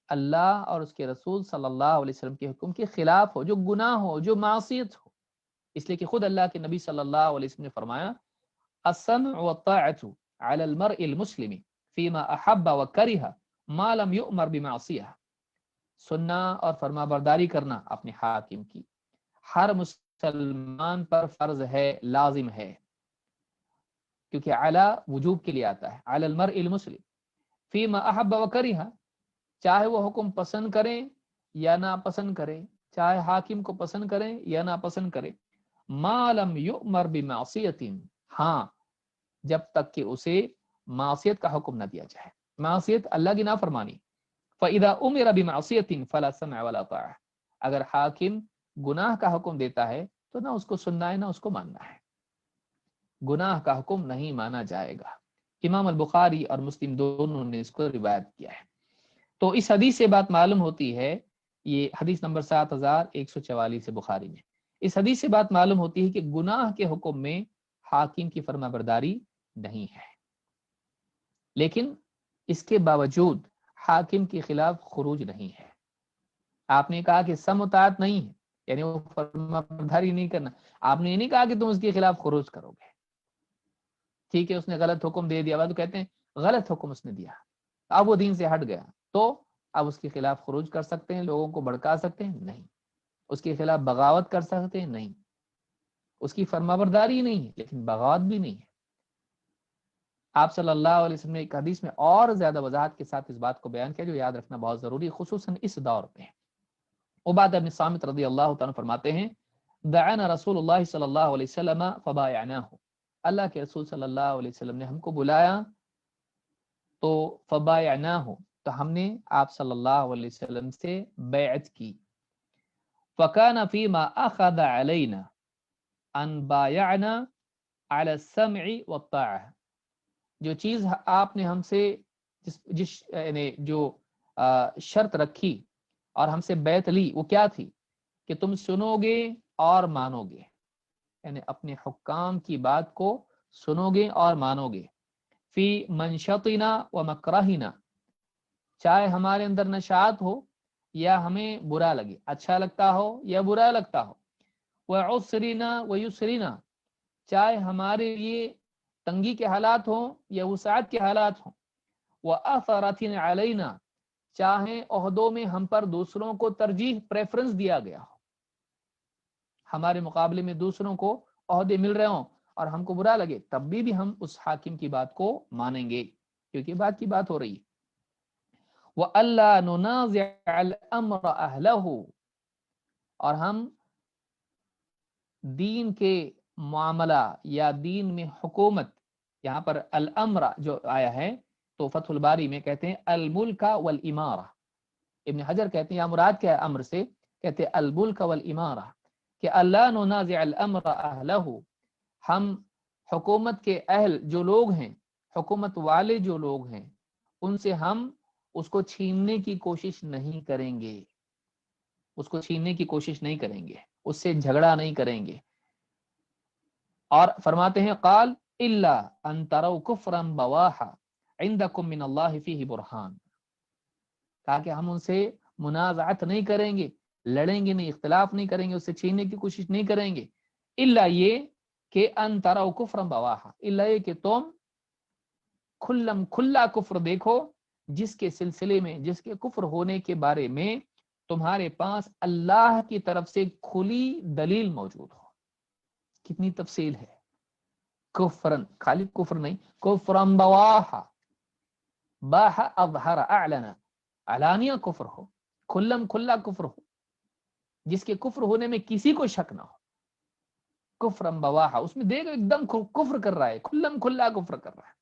اللہ اور اس کے رسول صلی اللہ علیہ وسلم کے حکم کے خلاف ہو، جو گناہ ہو، جو معصیت ہو۔ اس لیے کہ خود اللہ کے نبی صلی اللہ علیہ وسلم نے فرمایا السمع والطاعة على المرء المسلم فيما احب وكره ما لم يؤمر بمعصیہ، سننا اور فرما برداری کرنا اپنے حاکم کی ہر مسلمان پر فرض ہے، لازم ہے، کیونکہ علی وجوب کے لیے آتا ہے، علی المرء المسلم فیما احب وکرہ، چاہے وہ حکم پسند کریں یا ناپسند کریں، چاہے حاکم کو پسند کریں یا ناپسند کریں، ما لم یؤمر بمعصیۃ، ہاں جب تک کہ اسے معصیت کا حکم نہ دیا جائے۔ معصیت اللہ کی نافرمانی، فَإِذَا أُمِرَ بِمَعْصِيَةٍ فَلَا سَمْعَ وَلَا طَاعَةَ، اگر حاکم گناہ کا حکم دیتا ہے تو نہ اس کو سننا ہے نہ اس کو ماننا ہے، گناہ کا حکم نہیں مانا جائے گا۔ امام البخاری اور مسلم دونوں نے اس کو روایت کیا ہے۔ تو اس حدیث سے بات معلوم ہوتی ہے، یہ حدیث نمبر 7144 ہے بخاری میں، اس حدیث سے بات معلوم ہوتی ہے کہ گناہ کے حکم میں حاکم کی فرما برداری نہیں ہے، لیکن اس کے باوجود حاکم کے خلاف خروج نہیں ہے۔ آپ نے کہا کہ سم اطاعت نہیں ہے، یعنی وہ فرما برداری نہیں کرنا، آپ نے یہ نہیں کہا کہ تم اس کے خلاف خروج کرو گے۔ ٹھیک ہے، اس نے غلط حکم دے دیا، تو کہتے ہیں غلط حکم اس نے دیا، اب وہ دین سے ہٹ گیا، تو اب اس کے خلاف خروج کر سکتے ہیں، لوگوں کو بھڑکا سکتے ہیں؟ نہیں۔ اس کے خلاف بغاوت کر سکتے ہیں؟ نہیں۔ اس کی فرمانبرداری نہیں ہے، لیکن بغاوت بھی نہیں ہے۔ آپ صلی اللہ علیہ وسلم نے ایک حدیث میں اور زیادہ وضاحت کے ساتھ اس بات کو بیان کیا، جو یاد رکھنا بہت ضروری ہے، خصوصاً اس دور میں۔ عبادہ بن صامت رضی اللہ تعالیٰ فرماتے ہیں دعانا رسول اللہ صلی اللہ علیہ وسلم فبایعناہ، اللہ کے رسول صلی اللہ علیہ وسلم نے ہم کو بلایا تو فبایعناہ، تو ہم نے آپ صلی اللہ علیہ وسلم سے بیعت کی۔ فکان فیما اخذ علینا ان بایعنا علی السمع والطاعہ، جو چیز آپ نے ہم سے یعنی جو شرط رکھی اور ہم سے بیعت لی، وہ کیا تھی کہ تم سنو گے اور مانو گے، یعنی اپنے حکام کی بات کو سنو گے اور مانو گے، فی منشطنا و مکرہنا، چاہے ہمارے اندر نشاط ہو یا ہمیں برا لگے، اچھا لگتا ہو یا برا لگتا ہو، وعسرنا و یسرنا، چاہے ہمارے لیے تنگی کے حالات ہوں یا وسعت کے حالات ہوں، وآثرۃ علینا، چاہے عہدوں میں ہم پر دوسروں کو ترجیح پریفرنس دیا گیا ہو، ہمارے مقابلے میں دوسروں کو عہدے مل رہے ہوں اور ہم کو برا لگے، تب بھی ہم اس حاکم کی بات کو مانیں گے، کیونکہ بات کی بات ہو رہی ہے۔ وَأَلَّا نُنَازِعَ الْأَمْرَ أَهْلَهُ، اور ہم دین کے معاملہ یا دین میں حکومت، یہاں پر الامر جو آیا ہے تو فتح الباری میں کہتے ہیں الملک والامارہ، ابن حجر کہتے ہیں یا مراد کیا ہے امر سے، کہتے ہیں الملک والامارہ، کہ اللہ ننازع الامر اہلہ، ہم حکومت کے اہل جو لوگ ہیں، حکومت والے جو لوگ ہیں، ان سے ہم اس کو چھیننے کی کوشش نہیں کریں گے، اس کو چھیننے کی کوشش نہیں کریں گے، اس سے جھگڑا نہیں کریں گے۔ اور فرماتے ہیں قال الا ان تروا کفرا بواحا عندکم من اللہ فیہ برہان، کہا کہ ہم ان سے منازعت نہیں کریں گے، لڑیں گے نہیں، اختلاف نہیں کریں گے، اس سے چھیننے کی کوشش نہیں کریں گے، الا یہ کہ ان تروا کفرا بواحا، الا یہ کہ تم کھلا کفر دیکھو، جس کے سلسلے میں، جس کے کفر ہونے کے بارے میں تمہارے پاس اللہ کی طرف سے کھلی دلیل موجود ہو۔ کتنی تفصیل ہے، کفرن، خالی کفر نہیں، کفرن بواحا، باح اظہر اعلن، علانیہ کفر ہو، کھلا کفر ہو، جس کے کفر ہونے میں کسی کو شک نہ ہو، کفرن بواحا، اس میں دیکھو ایک دم کفر کر رہا ہے، کھلا کفر کر رہا ہے،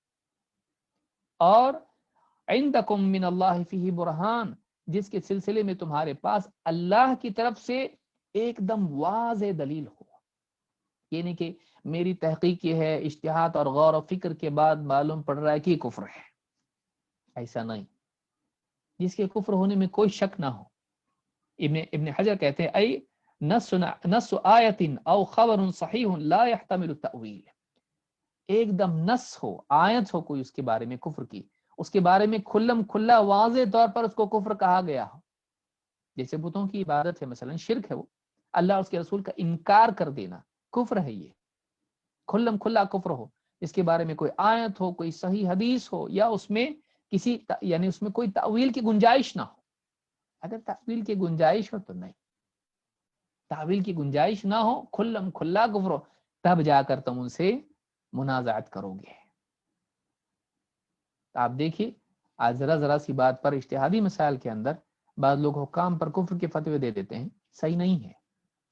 اور عندکم من اللہ فیہ برہان، جس کے سلسلے میں تمہارے پاس اللہ کی طرف سے ایک دم واضح دلیل ہو، یہ نہیں کہ میری تحقیق یہ ہے، اجتہاد اور غور و فکر کے بعد معلوم پڑ رہا ہے کہ کفر ہے، ایسا نہیں، جس کے کفر ہونے میں کوئی شک نہ ہو۔ ابن حجر کہتے ہیں ای نص آیت او خبر صحیح لا يحتمل التأویل، ایک دم نص ہو، آیت ہو کوئی اس کے بارے میں کفر کی، اس کے بارے میں کھلا واضح طور پر اس کو کفر کہا گیا ہو، جیسے بتوں کی عبادت ہے، مثلا شرک ہے، وہ اللہ اس کے رسول کا انکار کر دینا کفر ہے، یہ کھلا کفر ہو، اس کے بارے میں کوئی آیت ہو، کوئی صحیح حدیث ہو، یا اس میں کسی یعنی اس میں کوئی تأویل کی گنجائش نہ ہو، اگر تأویل کی گنجائش ہو تو نہیں، تأویل کی گنجائش نہ ہو، کھلا کفر ہو، تب جا کر تم ان سے منازعت کرو گے۔ آپ دیکھیے آج ذرا سی بات پر اجتہادی مسائل کے اندر بعض لوگ حکام پر کفر کے فتوے دے دیتے ہیں، صحیح نہیں ہے،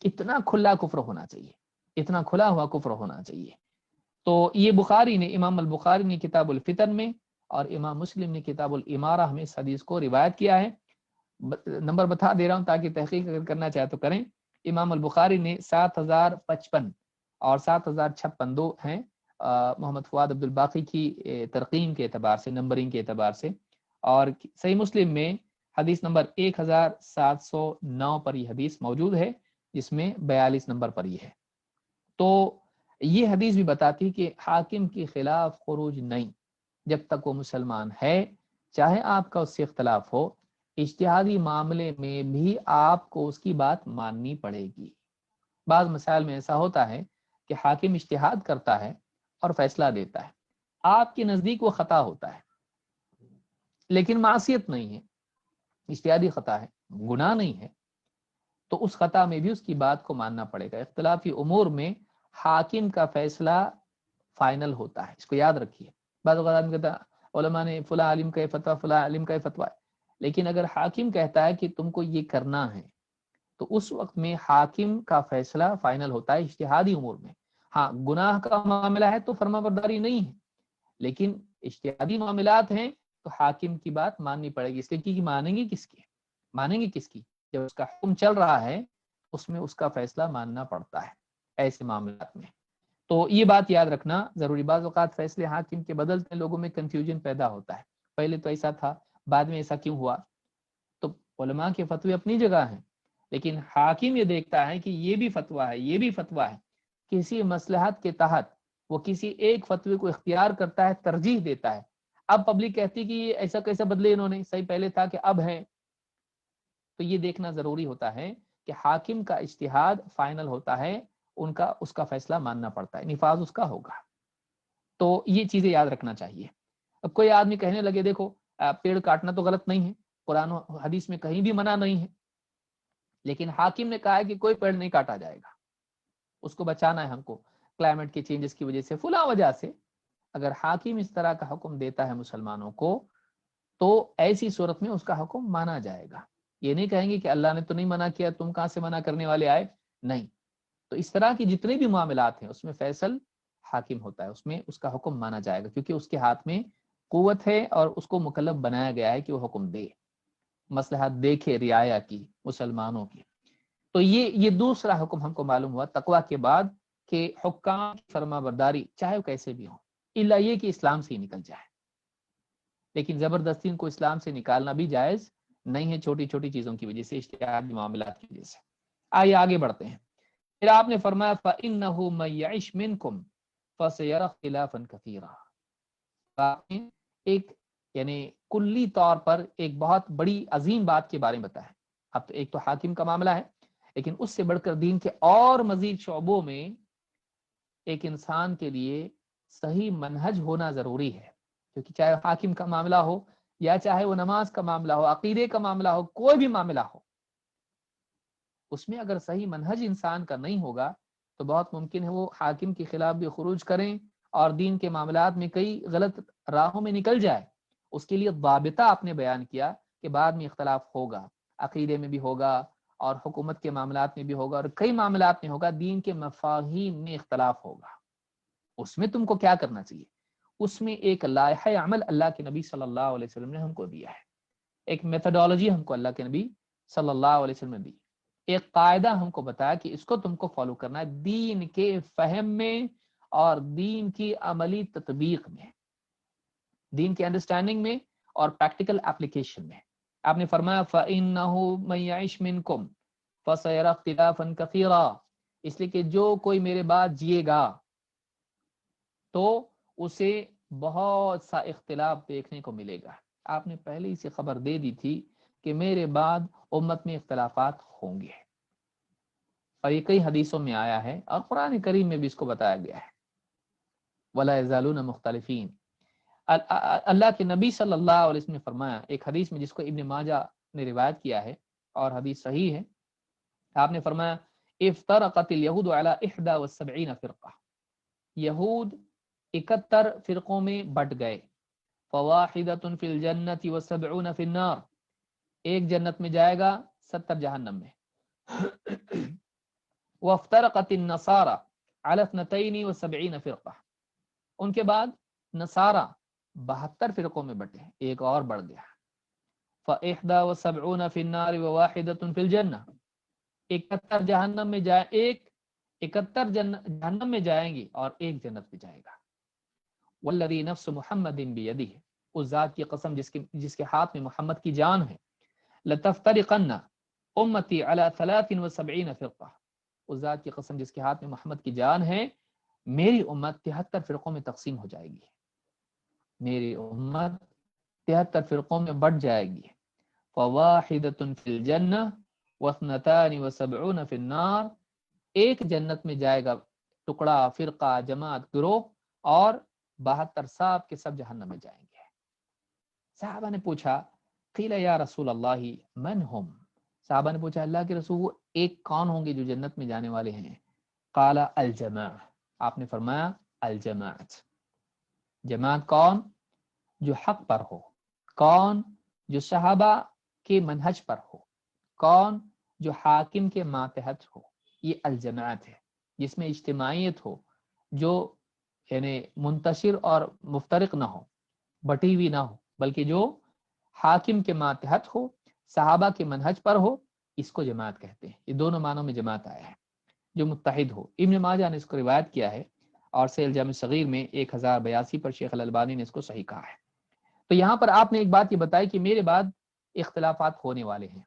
اتنا کھلا کفر ہونا چاہیے، اتنا کھلا ہوا کفر ہونا چاہیے۔ تو یہ بخاری نے، امام البخاری نے کتاب الفتن میں اور امام مسلم نے کتاب الامارہ میں اس حدیث کو روایت کیا ہے۔ نمبر بتا دے رہا ہوں تاکہ تحقیق اگر کرنا چاہے تو کریں۔ امام البخاری نے 7055 اور 7056 دو ہیں، محمد فواد عبد الباقی کی ترقیم کے اعتبار سے، نمبرنگ کے اعتبار سے، اور صحیح مسلم میں حدیث نمبر 1709 پر یہ حدیث موجود ہے، جس میں 42 نمبر پر یہ ہے۔ تو یہ حدیث بھی بتاتی کہ حاکم کے خلاف خروج نہیں، جب تک وہ مسلمان ہے، چاہے آپ کا اس سے اختلاف ہو، اجتہادی معاملے میں بھی آپ کو اس کی بات ماننی پڑے گی۔ بعض مسائل میں ایسا ہوتا ہے کہ حاکم اجتہاد کرتا ہے اور فیصلہ دیتا ہے، آپ کے نزدیک وہ خطا ہوتا ہے لیکن معصیت نہیں ہے، اجتہادی خطا ہے، گناہ نہیں ہے، تو اس خطا میں بھی اس کی بات کو ماننا پڑے گا۔ اختلافی امور میں حاکم کا فیصلہ فائنل ہوتا ہے، اس کو یاد رکھیے۔ بعض اوقات آدمی کہتا ہے علماء نے فلاں عالم کا یہ فتویٰ، فلاں عالم کا یہ فتویٰ ہے، لیکن اگر حاکم کہتا ہے کہ تم کو یہ کرنا ہے تو اس وقت میں حاکم کا فیصلہ فائنل ہوتا ہے اجتہادی امور میں۔ ہاں گناہ کا معاملہ ہے تو فرما برداری نہیں ہے، لیکن اجتہادی معاملات ہیں تو حاکم کی بات ماننی پڑے گی، اس لیے کہ مانیں گے کس کی؟ مانیں گے کس کی؟ جب اس کا حکم چل رہا ہے اس میں اس کا فیصلہ ماننا پڑتا ہے ایسے معاملات میں۔ تو یہ بات یاد رکھنا ضروری۔ بعض اوقات فیصلے حاکم کے بدلتے لوگوں میں کنفیوژن پیدا ہوتا ہے، پہلے تو ایسا تھا، بعد میں ایسا کیوں ہوا؟ تو علماء کے فتوے اپنی جگہ ہیں، لیکن حاکم یہ دیکھتا ہے کہ یہ بھی فتویٰ ہے، یہ بھی فتویٰ ہے، کسی مصلحت کے تحت وہ کسی ایک فتوے کو اختیار کرتا ہے، ترجیح دیتا ہے۔ اب پبلک کہتی کہ یہ ایسا کیسا بدلے انہوں نے، صحیح پہلے تھا کہ اب ہے، تو یہ دیکھنا ضروری ہوتا ہے کہ حاکم کا اجتہاد فائنل ہوتا ہے، اس کا فیصلہ ماننا پڑتا ہے، نفاذ اس کا ہوگا۔ تو یہ چیزیں یاد رکھنا چاہیے۔ اب کوئی آدمی کہنے لگے دیکھو پیڑ کاٹنا تو غلط نہیں ہے، قرآن و حدیث میں کہیں بھی منع نہیں ہے، لیکن حاکم نے کہا ہے کہ کوئی پیڑ نہیں کاٹا جائے گا، اس کو بچانا ہے ہم کو کلائمیٹ کے چینجز کی وجہ سے، فلاں وجہ سے۔ اگر حاکم اس طرح کا حکم دیتا ہے مسلمانوں کو تو ایسی صورت میں اس کا حکم مانا جائے گا۔ یہ نہیں کہیں گے کہ اللہ نے تو نہیں منع کیا، تم کہاں سے منع کرنے والے آئے، نہیں۔ تو اس طرح کی جتنے بھی معاملات ہیں اس میں فیصل حاکم ہوتا ہے، اس میں اس کا حکم مانا جائے گا، کیونکہ اس کے ہاتھ میں قوت ہے اور اس کو مکلف بنایا گیا ہے کہ وہ حکم دے، مصلحت دیکھے رعایا کی مسلمانوں کی۔ تو یہ دوسرا حکم ہم کو معلوم ہوا تقویٰ کے بعد کہ حکام کی فرما برداری چاہے وہ کیسے بھی ہو، الا یہ کہ اسلام سے ہی نکل جائے، لیکن زبردستی ان کو اسلام سے نکالنا بھی جائز نہیں ہے، چھوٹی چھوٹی چیزوں کی وجہ سے، اشتہادی معاملات کی وجہ سے۔ آئیے آگے بڑھتے ہیں۔ پھر آپ نے فرمایا فَإِنَّهُ مَن يَعِشْ مِنْكُمْ فَسَيَرَى اخْتِلَافًا كَثِيرًا۔ آپ نے ایک یعنی کلی طور پر ایک بہت بڑی عظیم بات کے بارے میں بتایا۔ اب تو ایک تو حاکم کا معاملہ ہے، لیکن اس سے بڑھ کر دین کے اور مزید شعبوں میں ایک انسان کے لیے صحیح منہج ہونا ضروری ہے، کیونکہ چاہے حاکم کا معاملہ ہو یا چاہے وہ نماز کا معاملہ ہو، عقیدے کا معاملہ ہو، کوئی بھی معاملہ ہو، اس میں اگر صحیح منہج انسان کا نہیں ہوگا تو بہت ممکن ہے وہ حاکم کے خلاف بھی خروج کریں اور دین کے معاملات میں کئی غلط راہوں میں نکل جائے۔ اس کے لیے ضابطہ آپ نے بیان کیا کہ بعد میں اختلاف ہوگا، عقیدے میں بھی ہوگا اور حکومت کے معاملات میں بھی ہوگا اور کئی معاملات میں ہوگا، دین کے مفاہیم میں اختلاف ہوگا۔ اس میں تم کو کیا کرنا چاہیے؟ اس میں ایک لائحہ عمل اللہ کے نبی صلی اللہ علیہ وسلم نے ہم کو دیا ہے، ایک میتھڈالوجی ہم کو اللہ کے نبی صلی اللہ علیہ وسلم نے دی، ایک قاعدہ ہم کو بتایا کہ اس کو تم کو فالو کرنا ہے دین کے فہم میں اور دین کی عملی تطبیق میں، دین کی انڈرسٹینڈنگ میں اور پریکٹیکل اپلیکیشن میں۔ آپ نے فرمایا فَإِنَّهُ مَن يَعِشْ مِنْكُمْ فَسَيَرَى اخْتِلَافًا كَثِيرًا، اس لیے کہ جو کوئی میرے بعد جیے گا تو اسے بہت سا اختلاف دیکھنے کو ملے گا۔ آپ نے پہلے ہی سے خبر دے دی تھی کہ میرے بعد امت میں اختلافات ہوں گے، اور یہ کئی حدیثوں میں آیا ہے اور قرآن کریم میں بھی اس کو بتایا گیا ہے، وَلَا يَزَالُونَ مُخْتَلِفِينَ۔ اللہ کے نبی صلی اللہ علیہ وسلم نے فرمایا ایک حدیث میں جس کو ابن ماجہ نے روایت کیا ہے اور حدیث صحیح ہے، آپ نے فرمایا افترقت اليہود علی 71 فرقہ، یہود 71 فرقوں میں بٹ گئے، فواحدۃ فی الجنۃ و70 فی النار، ایک جنت میں جائے گا 70 جہنم میں۔ وافترقت النصارى علی 72 فرقہ، ان کے بعد نصارہ 72 فرقوں میں بٹے، ایک اور بڑھ گیا، ف71 فی النار وواحدۃ فی الجنہ، 71 جہنم میں جائے، 71 جہنم میں جائیں گی اور ایک جنت میں جائے گا۔ والذی نفس محمد بیدہ، اس ذات کی قسم جس کے ہاتھ میں محمد کی جان ہے، لتفترقن امتی علی 73 فرقہ، اس ذات کی قسم جس کے ہاتھ میں محمد کی جان ہے، میری امت 73 فرقوں میں تقسیم ہو جائے گی، میری امت 73 فرقوں میں بٹ جائے گی. فواحدۃ فی الجنہ واثنتان وسبعون فی النار، ایک جنت میں جائے گا ٹکڑا، فرقہ، جماعت، گروہ، اور 72 سب کے سب جہنم میں جائیں گے. صحابہ نے پوچھا قیل یا رسول اللہ من ہم، صحابہ نے پوچھا اللہ کے رسول وہ ایک کون ہوں گے جو جنت میں جانے والے ہیں؟ قال الجماع، آپ نے فرمایا الجماعت. جماعت کون؟ جو حق پر ہو. کون؟ جو صحابہ کے منہج پر ہو. کون؟ جو حاکم کے ماتحت ہو. یہ الجماعت ہے جس میں اجتماعیت ہو، جو یعنی منتشر اور مفترق نہ ہو، بٹی ہوئی نہ ہو، بلکہ جو حاکم کے ماتحت ہو، صحابہ کے منہج پر ہو، اس کو جماعت کہتے ہیں. یہ دونوں معنوں میں جماعت آیا ہے، جو متحد ہو. ابن ماجہ نے اس کو روایت کیا ہے اور سیل جامع صغیر میں 1082 پر شیخ الالبانی نے اس کو صحیح کہا ہے. تو یہاں پر آپ نے ایک بات یہ بتائی کہ میرے بعد اختلافات ہونے والے ہیں،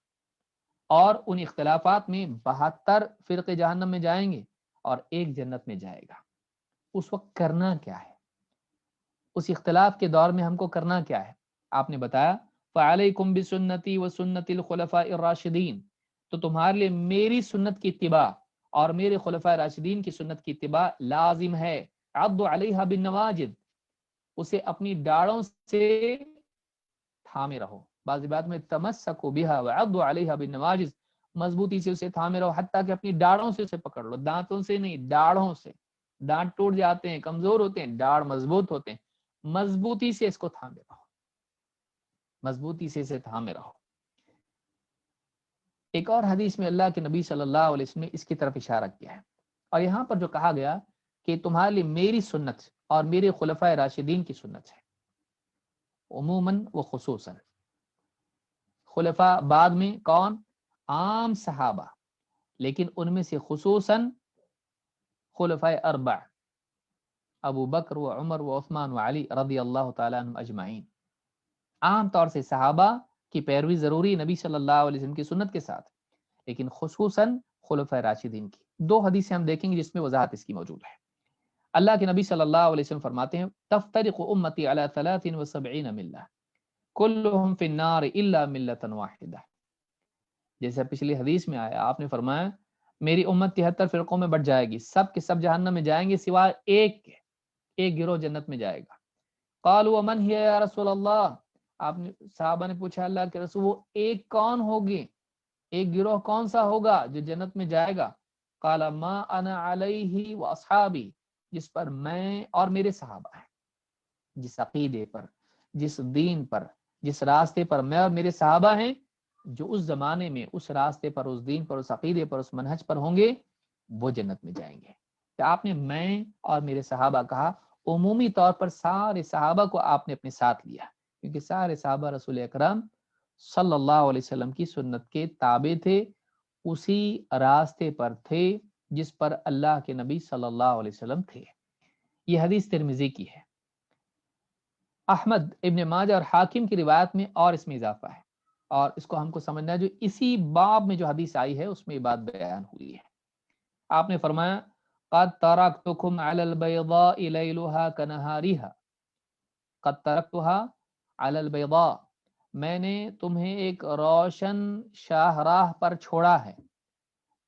اور ان اختلافات میں 72 فرقے جہنم میں جائیں گے اور ایک جنت میں جائے گا. اس وقت کرنا کیا ہے؟ اس اختلاف کے دور میں ہم کو کرنا کیا ہے؟ آپ نے بتایا فعلیکم بسنتی وسنت الخلفاء الراشدین، تو تمہارے لیے میری سنت کی اتباع اور میرے خلفاء راشدین کی سنت کی اتباع لازم ہے. عضوا علیہا بالنواجذ، اسے اپنی ڈاڑوں سے تھامے رہو. بعض بات میں تمسکوا بها وعضوا علیہا بالنواجذ، مضبوطی سے اسے تھامے رہو، حتیٰ کہ اپنی ڈاڑوں سے اسے پکڑ لو، دانتوں سے نہیں، ڈاڑوں سے. دانت ٹوٹ جاتے ہیں، کمزور ہوتے ہیں، ڈاڑ مضبوط ہوتے ہیں. مضبوطی سے اس کو تھامے رہو، مضبوطی سے اسے تھامے رہو. ایک اور حدیث میں اللہ کے نبی صلی اللہ علیہ وسلم نے اس کی طرف اشارہ کیا ہے، اور یہاں پر جو کہا گیا کہ تمہارے لیے میری سنت اور میرے خلفائے راشدین کی سنت ہے، عموماً و خصوصاً. خلفاء بعد میں کون؟ عام صحابہ، لیکن ان میں سے خصوصاً خلفائے اربع، ابو بکر و عمر و عثمان و علی رضی اللہ تعالیٰ عنہم اجمعین. عام طور سے صحابہ کی پیروی ضروری نبی صلی اللہ علیہ وسلم کی سنت کے ساتھ، لیکن خصوصاً خلفائے راشدین کی. دو حدیثیں ہم دیکھیں گے جس میں وضاحت اس کی موجود ہے. اللہ کے نبی صلی اللہ علیہ وسلم فرماتے ہیں تفترق امتی علی 73 ملہ کلہم فی النار الا ملۃ واحدہ. جیسے پچھلی حدیث میں آیا، آپ نے فرمایا میری امت 73 فرقوں میں بٹ جائے گی، سب کے سب جہنم میں جائیں گے سوائے ایک کے، ایک گروہ جنت میں جائے گا. قالوا ومن ہی یا رسول اللہ، آپ نے صحابہ نے پوچھا اللہ کے رسول وہ ایک کون ہوگی، ایک گروہ کون سا ہوگا جو جنت میں جائے گا؟ قال ما انا علیہ واصحابی، جس پر میں اور میرے صحابہ ہیں، جس عقیدے پر، جس دین پر، جس راستے پر میں اور میرے صحابہ ہیں، جو اس زمانے میں اس راستے پر، اس دین پر، اس عقیدے پر، اس منہج پر ہوں گے، وہ جنت میں جائیں گے. کہ آپ نے میں اور میرے صحابہ کہا، عمومی طور پر سارے صحابہ کو آپ نے اپنے ساتھ لیا، کیونکہ سارے صحابہ رسول اکرم صلی اللہ علیہ وسلم کی سنت کے تابع تھے، اسی راستے پر تھے جس پر اللہ کے نبی صلی اللہ علیہ وسلم تھے. یہ حدیث ترمذی کی ہے. احمد، ابن ماجہ اور حاکم کی روایت میں اور اس میں اضافہ ہے، اور اس کو ہم کو سمجھنا ہے جو اسی باب میں جو حدیث آئی ہے اس میں یہ بات بیان ہوئی ہے. آپ نے فرمایا قد ترکتکم علی البیضاء لیلها کنہارها، قد ترکتها علی البیضاء، میں نے تمہیں ایک روشن شاہراہ پر چھوڑا ہے،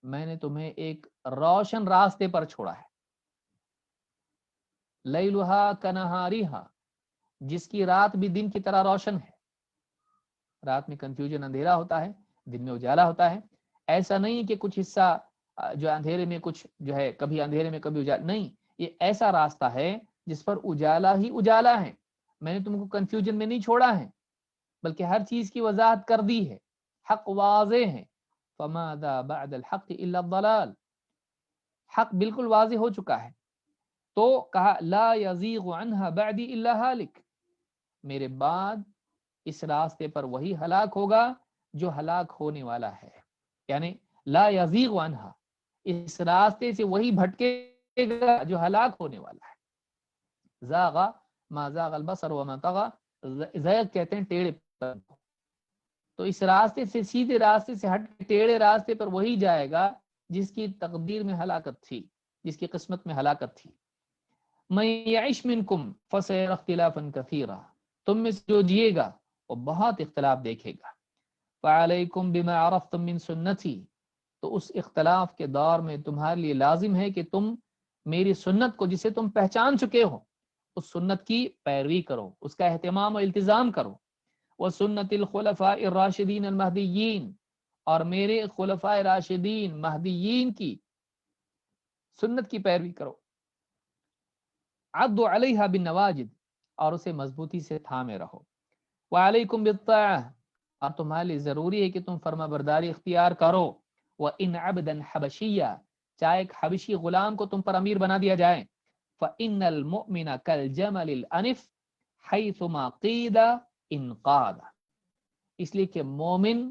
میں نے تمہیں ایک روشن راستے پر چھوڑا ہے. لیلها کنہارها، جس کی رات بھی دن کی طرح روشن ہے. رات میں کنفیوژن، اندھیرا ہوتا ہے، دن میں اجالا ہوتا ہے. ایسا نہیں کہ کچھ حصہ جو اندھیرے میں کچھ جو ہے کبھی اندھیرے میں کبھی اجالا، نہیں، یہ ایسا راستہ ہے جس پر اجالا ہی اجالا ہے. میں نے تم کو کنفیوژن میں نہیں چھوڑا ہے، بلکہ ہر چیز کی وضاحت کر دی ہے، حق واضح ہے. فماذا بعد الحق الا الضلال، حق بالکل واضح ہو چکا ہے. تو کہا لا یزیغ عنها بعدی الا ہالک، میرے بعد اس راستے پر وہی ہلاک ہوگا جو ہلاک ہونے والا ہے. یعنی لا یزیغ عنها، اس راستے سے وہی بھٹکے گا جو ہلاک ہونے والا ہے. زاغ ما زاغ البصر وما طغى، زیغ کہتے ہیں ٹیڑھے پر. تو اس راستے سے، سیدھے راستے سے ہٹ کے ٹیڑھے راستے پر وہی جائے گا جس کی تقدیر میں ہلاکت تھی، جس کی قسمت میں ہلاکت تھی. من یعش منکم فسیرى اختلافا کثیرا، تم میں سے جو جیے گا وہ بہت اختلاف دیکھے گا. فعلیکم بما عرفتم من سنتی، تو اس اختلاف کے دور میں تمہارے لیے لازم ہے کہ تم میری سنت کو جسے تم پہچان چکے ہو اس سنت کی پیروی کرو، اس کا اہتمام و التزام کرو. وسنت الخلفاء الراشدین المہدیین، اور میرے خلفاء راشدین مہدیین کی سنت کی پیروی کرو. عضوا علیہا بالنواجد، اور اسے مضبوطی سے تھامے رہو. وعلیکم بالطاعہ، اور تمہارے لیے ضروری ہے کہ تم فرما برداری اختیار کرو. وَإِنْ عَبْدًا حَبَشِيًّا، چاہے ایک حبشی غلام کو تم پر امیر بنا دیا جائے. فَإِنَّ الْمُؤْمِنَ كَالْجَمَلِ الْأَنِفِ حَيْثُمَا قِيدَ انقاد، اس لیے کہ مومن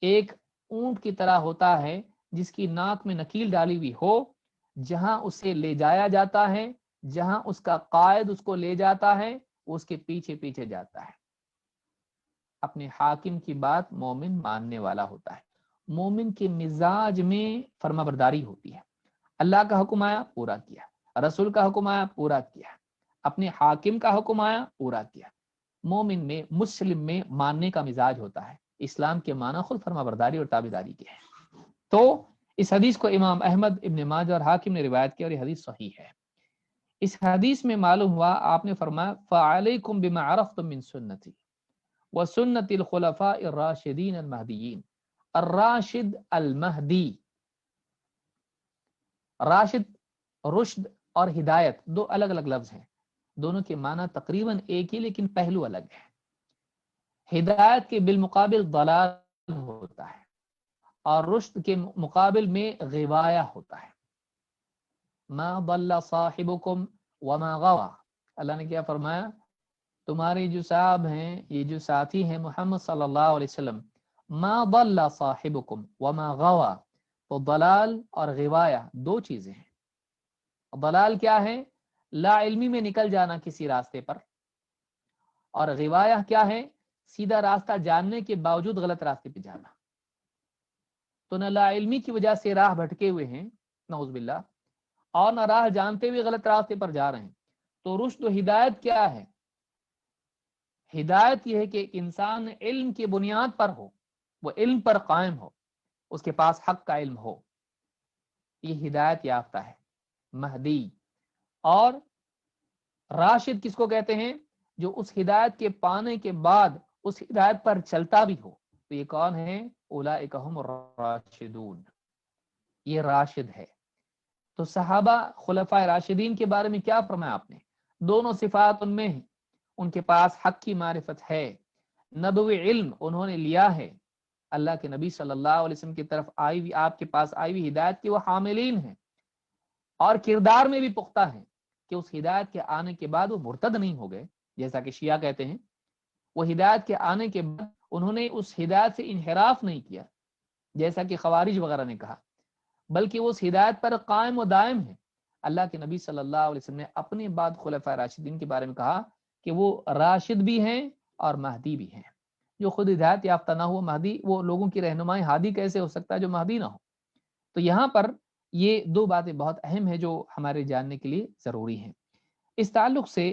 ایک اونٹ کی طرح ہوتا ہے جس کی ناک میں نکیل ڈالی ہوئی ہو، جہاں اسے لے جایا جاتا ہے، جہاں اس کا قائد اس کو لے جاتا ہے وہ اس کے پیچھے پیچھے جاتا ہے. اپنے حاکم کی بات مومن ماننے والا ہوتا ہے. مومن کے مزاج میں فرما برداری ہوتی ہے. اللہ کا حکم آیا پورا کیا، رسول کا حکم آیا پورا کیا، اپنے حاکم کا حکم آیا پورا کیا. مومن میں مسلم میں ماننے کا مزاج ہوتا ہے. اسلام کے معنی خود فرما برداری اور تابعداری کے ہیں. تو اس حدیث کو امام احمد، ابن ماجہ اور حاکم نے روایت کیا اور یہ حدیث صحیح ہے. اس حدیث میں معلوم ہوا آپ نے فرمایا فعلیکم بما عرفتم من سنتی وسنت الخلفاء الراشدین المہدیین. الراشد المہدی، راشد رشد اور ہدایت دو الگ الگ لفظ ہیں، دونوں کے معنی تقریباً ایک ہی لیکن پہلو الگ ہے. ہدایت کے بالمقابل ضلال ہوتا ہے اور رشد کے مقابل میں غوایا ہوتا ہے. ما ضل صاحبکم وما غوا، اللہ نے کیا فرمایا؟ تمہارے جو صاحب ہیں، یہ جو ساتھی ہیں محمد صلی اللہ علیہ وسلم، ما ضل صاحبکم وما غوا، تو ضلال اور غوایا دو چیزیں ہیں. ضلال کیا ہے؟ لا علمی میں نکل جانا کسی راستے پر، اور غوایا کیا ہے؟ سیدھا راستہ جاننے کے باوجود غلط راستے پہ جانا. تو نہ لا علمی کی وجہ سے راہ بھٹکے ہوئے ہیں نعوذ باللہ، اور نہ راہ جانتے ہوئے غلط راستے پر جا رہے ہیں. تو رشد و ہدایت کیا ہے؟ ہدایت یہ ہے کہ ایک انسان علم کی بنیاد پر ہو، وہ علم پر قائم ہو، اس کے پاس حق کا علم ہو، یہ ہدایت یافتہ ہے مہدی. اور راشد کس کو کہتے ہیں؟ جو اس ہدایت کے پانے کے بعد اس ہدایت پر چلتا بھی ہو. تو یہ کون ہے؟ اولئک هم الراشدون، یہ راشد ہے. تو صحابہ خلفائے راشدین کے بارے میں کیا فرمایا آپ نے؟ دونوں صفات ان میں ہیں. ان کے پاس حق کی معرفت ہے، نبوی علم انہوں نے لیا ہے، اللہ کے نبی صلی اللہ علیہ وسلم کی طرف آئی ہوئی، آپ کے پاس آئی ہوئی ہدایت کے وہ حاملین ہیں، اور کردار میں بھی پختہ ہیں کہ اس ہدایت کے آنے کے بعد وہ مرتد نہیں ہو گئے جیسا کہ شیعہ کہتے ہیں. وہ ہدایت کے آنے کے بعد انہوں نے اس ہدایت سے انحراف نہیں کیا جیسا کہ خوارج وغیرہ نے کہا، بلکہ وہ اس ہدایت پر قائم و دائم ہے. اللہ کے نبی صلی اللہ علیہ وسلم نے اپنے بعد خلفائے راشدین کے بارے میں کہا کہ وہ راشد بھی ہیں اور مہدی بھی ہیں. جو خود ہدایت یافتہ نہ ہو مہدی، وہ لوگوں کی رہنمائی ہادی کیسے ہو سکتا ہے جو مہدی نہ ہو؟ تو یہاں پر یہ دو باتیں بہت اہم ہیں جو ہمارے جاننے کے لیے ضروری ہیں. اس تعلق سے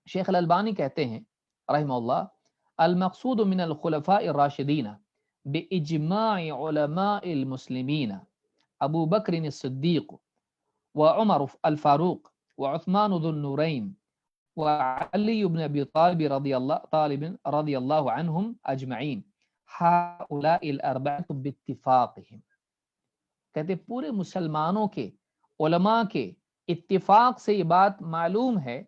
شیخ الالبانی کہتے ہیں رحمہ اللہ، المقصود من الخلفاء الراشدین باجماع علماء المسلمین ابو بکر الصدیق وعمر الفاروق وعثمان ذو النورین وعلی بن ابی طالب رضی اللہ عنہم اجمعین ہؤلاء الاربعۃ باتفاقہم. کہتے پورے مسلمانوں کے علماء کے اتفاق سے یہ بات معلوم ہے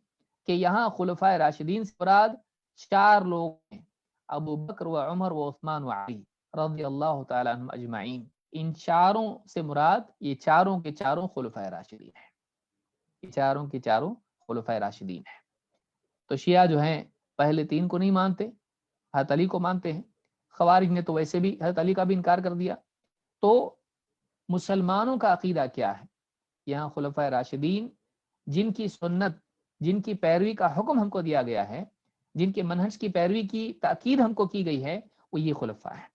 کہ یہاں خلفائے راشدین سے مراد چار لوگ ہیں، ابو بکر و عمر و عثمان و علی رضی اللہ تعالی عنہم اجمعین. ان چاروں سے مراد یہ چاروں کے چاروں خلفائے راشدین ہیں، یہ چاروں کے چاروں خلفائے راشدین ہیں. تو شیعہ جو ہیں پہلے تین کو نہیں مانتے، حضرت علی کو مانتے ہیں. خوارج نے تو ویسے بھی حضرت علی کا بھی انکار کر دیا. تو مسلمانوں کا عقیدہ کیا ہے؟ یہاں خلفائے راشدین جن کی سنت، جن کی پیروی کا حکم ہم کو دیا گیا ہے، جن کے منہج کی پیروی کی تاکید ہم کو کی گئی ہے، وہ یہ خلفاء ہیں.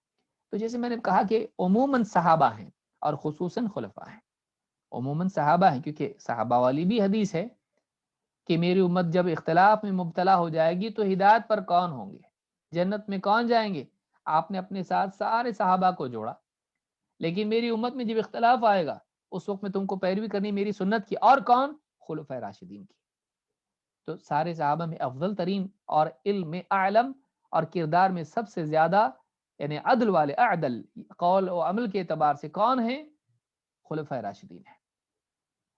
تو جیسے میں نے کہا کہ عموماً صحابہ ہیں اور خصوصاً خلفاء ہیں. عموماً صحابہ ہیں کیونکہ صحابہ والی بھی حدیث ہے کہ میری امت جب اختلاف میں مبتلا ہو جائے گی تو ہدایت پر کون ہوں گے؟ جنت میں کون جائیں گے؟ آپ نے اپنے ساتھ سارے صحابہ کو جوڑا، لیکن میری امت میں جب اختلاف آئے گا اس وقت میں تم کو پیروی کرنی میری سنت کی، اور کون؟ خلفائے راشدین کی۔ تو سارے صحابہ میں افضل ترین اور علم میں اعلم اور کردار میں سب سے زیادہ یعنی عدل والے، اعدل قول و عمل کے اعتبار سے کون ہیں؟ خلفائے راشدین ہیں۔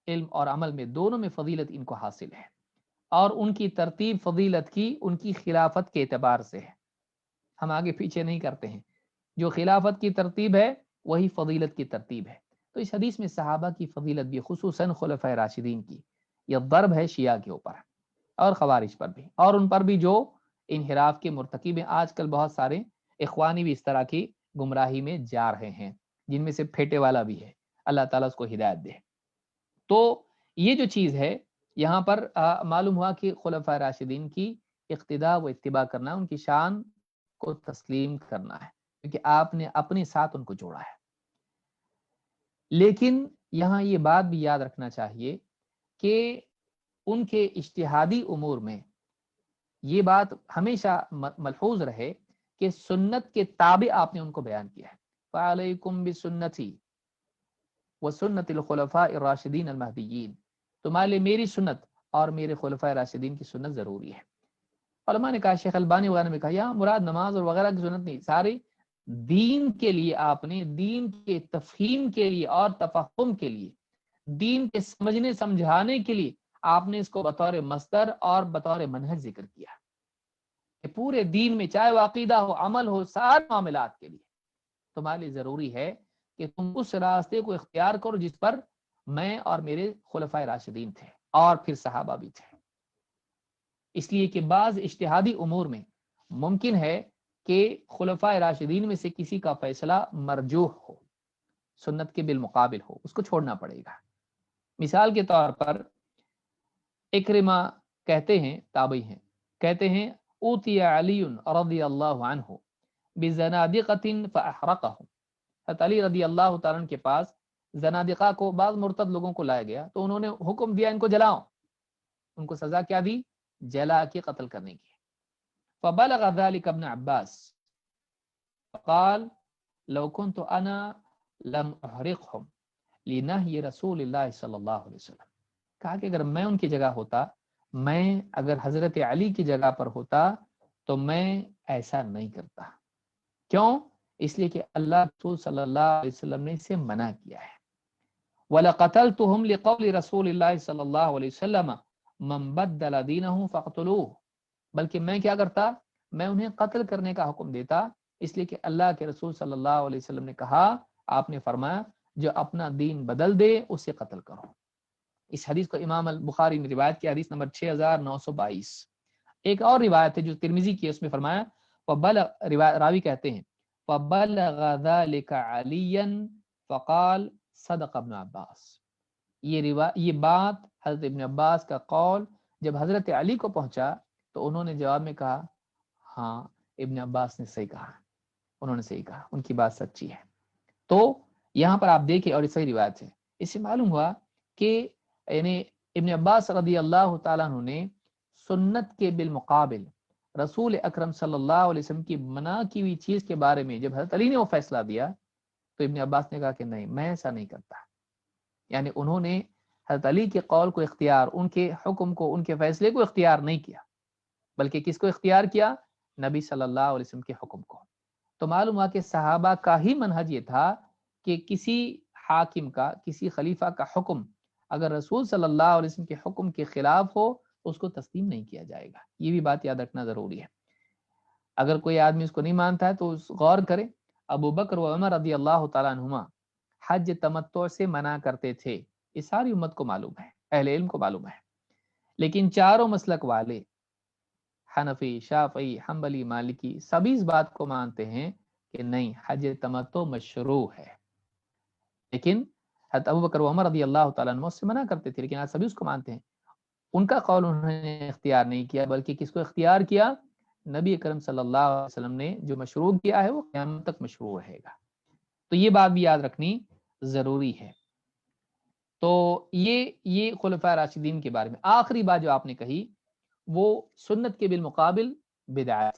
علم اور عمل میں دونوں میں فضیلت ان کو حاصل ہے، اور ان کی ترتیب فضیلت کی ان کی خلافت کے اعتبار سے ہے، ہم آگے پیچھے نہیں کرتے ہیں، جو خلافت کی ترتیب ہے وہی فضیلت کی ترتیب ہے۔ تو اس حدیث میں صحابہ کی فضیلت بھی خصوصاً خلفائے راشدین کی یہ ضرب ہے شیعہ کے اوپر اور خوارج پر بھی، اور ان پر بھی جو انحراف کے مرتکب ہیں۔ آج کل بہت سارے اخوانی بھی اس طرح کی گمراہی میں جا رہے ہیں، جن میں سے پھیٹے والا بھی ہے، اللہ تعالیٰ اس کو ہدایت دے۔ تو یہ جو چیز ہے یہاں پر معلوم ہوا کہ خلفائے راشدین کی اقتداء و اتباع کرنا، ان کی شان کو تسلیم کرنا ہے، کیونکہ آپ نے اپنے ساتھ ان کو جوڑا ہے۔ لیکن یہاں یہ بات بھی یاد رکھنا چاہیے کہ ان کے اجتہادی امور میں یہ بات ہمیشہ ملحوظ رہے کہ سنت کے تابع آپ نے ان کو بیان کیا ہے۔ فَعَلَيْكُمْ بِسُنَّتِي وَسُنَّتِ الْخُلَفَاءِ الرَّاشِدِينَ الْمَهْدِيِّينَ، تمہارے لیے میری سنت اور میرے خلفائے راشدین کی سنت ضروری ہے۔ علماء نے کہا، شیخ البانی وغیرہ نے کہا یہاں مراد نماز اور وغیرہ کی سنت نہیں، سارے دین کے لیے آپ نے دین کے تفہیم کے لیے اور تفہم کے لیے، دین کے سمجھنے سمجھانے کے لیے آپ نے اس کو بطور مصدر اور بطور منہج ذکر کیا کہ پورے دین میں چاہے وہ عقیدہ ہو، عمل ہو، سارے معاملات کے لیے تمہارے لیے ضروری ہے کہ تم اس راستے کو اختیار کرو جس پر میں اور میرے خلفائے راشدین تھے اور پھر صحابہ بھی تھے۔ اس لیے کہ بعض اجتہادی امور میں ممکن ہے کہ خلفائے راشدین میں سے کسی کا فیصلہ مرجوح ہو، سنت کے بالمقابل ہو، اس کو چھوڑنا پڑے گا۔ مثال کے طور پر اکرمہ کہتے ہیں، تابعی ہیں، کہتے ہیں اوتی علی رضی اللہ عنہ بزنادقۃ فاحرقهم، حضرت علی رضی اللہ تعالیٰ عنہ کے پاس زنادقہ کو، بعض مرتد لوگوں کو لایا گیا تو انہوں نے حکم دیا ان کو جلاؤ، ان کو سزا کیا دی؟ جلا کے قتل کرنے کی۔ فبلغ ذلك ابن عباس فقال لو كنت انا لم احرقهم لنهي رسول اللہ صلی اللہ علیہ وسلم، کہا کہ اگر میں ان کی جگہ ہوتا، میں اگر حضرت علی کی جگہ پر ہوتا تو میں ایسا نہیں کرتا۔ کیوں؟ اس لیے کہ اللہ رسول صلی اللہ علیہ وسلم نے اسے منع کیا ہے۔ وَلَقَتَلْتُهُمْ لِقَوْلِ رسول اللہ صلی اللہ علیہ وسلم من بدل دینہ فقتلوہ، بلکہ میں کیا کرتا؟ میں انہیں قتل کرنے کا حکم دیتا، اس لیے کہ اللہ کے رسول صلی اللہ علیہ وسلم نے کہا، آپ نے فرمایا جو اپنا دین بدل دے اسے قتل کرو۔ اس حدیث کو امام البخاری نے روایت کیا، حدیث نمبر 6922۔ ایک اور روایت ہے جو ترمذی کی ہے، اس میں فرمایا راوی کہتے ہیں فَبَلَغَ ذَلِكَ عَلِيًّا فَقَالَ صَدَقَ ابن عباس، یہ بات حضرت ابن عباس کا قول جب حضرت علی کو پہنچا تو انہوں نے جواب میں کہا ہاں ابن عباس نے صحیح کہا، انہوں نے صحیح کہا، ان کی بات سچی ہے۔ تو یہاں پر آپ دیکھیں، اور یہ صحیح روایت ہے، اس سے معلوم ہوا کہ یعنی ابن عباس رضی اللہ تعالیٰ عنہ نے سنت کے بالمقابل رسول اکرم صلی اللہ علیہ وسلم کی منع کی ہوئی چیز کے بارے میں جب حضرت علی نے وہ فیصلہ دیا تو ابن عباس نے کہا کہ نہیں، میں ایسا نہیں کرتا۔ یعنی انہوں نے حضرت علی کے قول کو اختیار، ان کے حکم کو، ان کے فیصلے کو اختیار نہیں کیا، بلکہ کس کو اختیار کیا؟ نبی صلی اللہ علیہ وسلم کے حکم کو۔ تو معلوم ہوا کہ صحابہ کا ہی منہج یہ تھا کہ کسی حاکم کا، کسی خلیفہ کا حکم اگر رسول صلی اللہ علیہ وسلم کے حکم کے خلاف ہو اس کو تسلیم نہیں کیا جائے گا۔ یہ بھی بات یاد رکھنا ضروری ہے۔ اگر کوئی آدمی اس کو نہیں مانتا ہے تو غور کرے، ابو بکر و عمر رضی اللہ تعالیٰ عنہما حج تمتع سے منع کرتے تھے، یہ ساری امت کو معلوم ہے، اہل علم کو معلوم ہے، لیکن چاروں مسلک والے حنفی، شافعی، حنبلی، مالکی سبھی اس بات کو مانتے ہیں کہ نہیں، حج تمتع مشروع ہے، لیکن حضرت ابو بکر و عمر رضی اللہ تعالیٰ عنہ اس سے منع کرتے تھے، لیکن آج سبھی اس کو مانتے ہیں۔ ان کا قول انہوں نے اختیار نہیں کیا، بلکہ کس کو اختیار کیا؟ نبی اکرم صلی اللہ علیہ وسلم نے جو مشروع کیا ہے وہ قیامت تک مشروع رہے گا۔ تو یہ بات بھی یاد رکھنی ضروری ہے۔ تو یہ خلفائے راشدین کے بارے میں آخری بات جو آپ نے کہی وہ سنت کے بالمقابل بدعت۔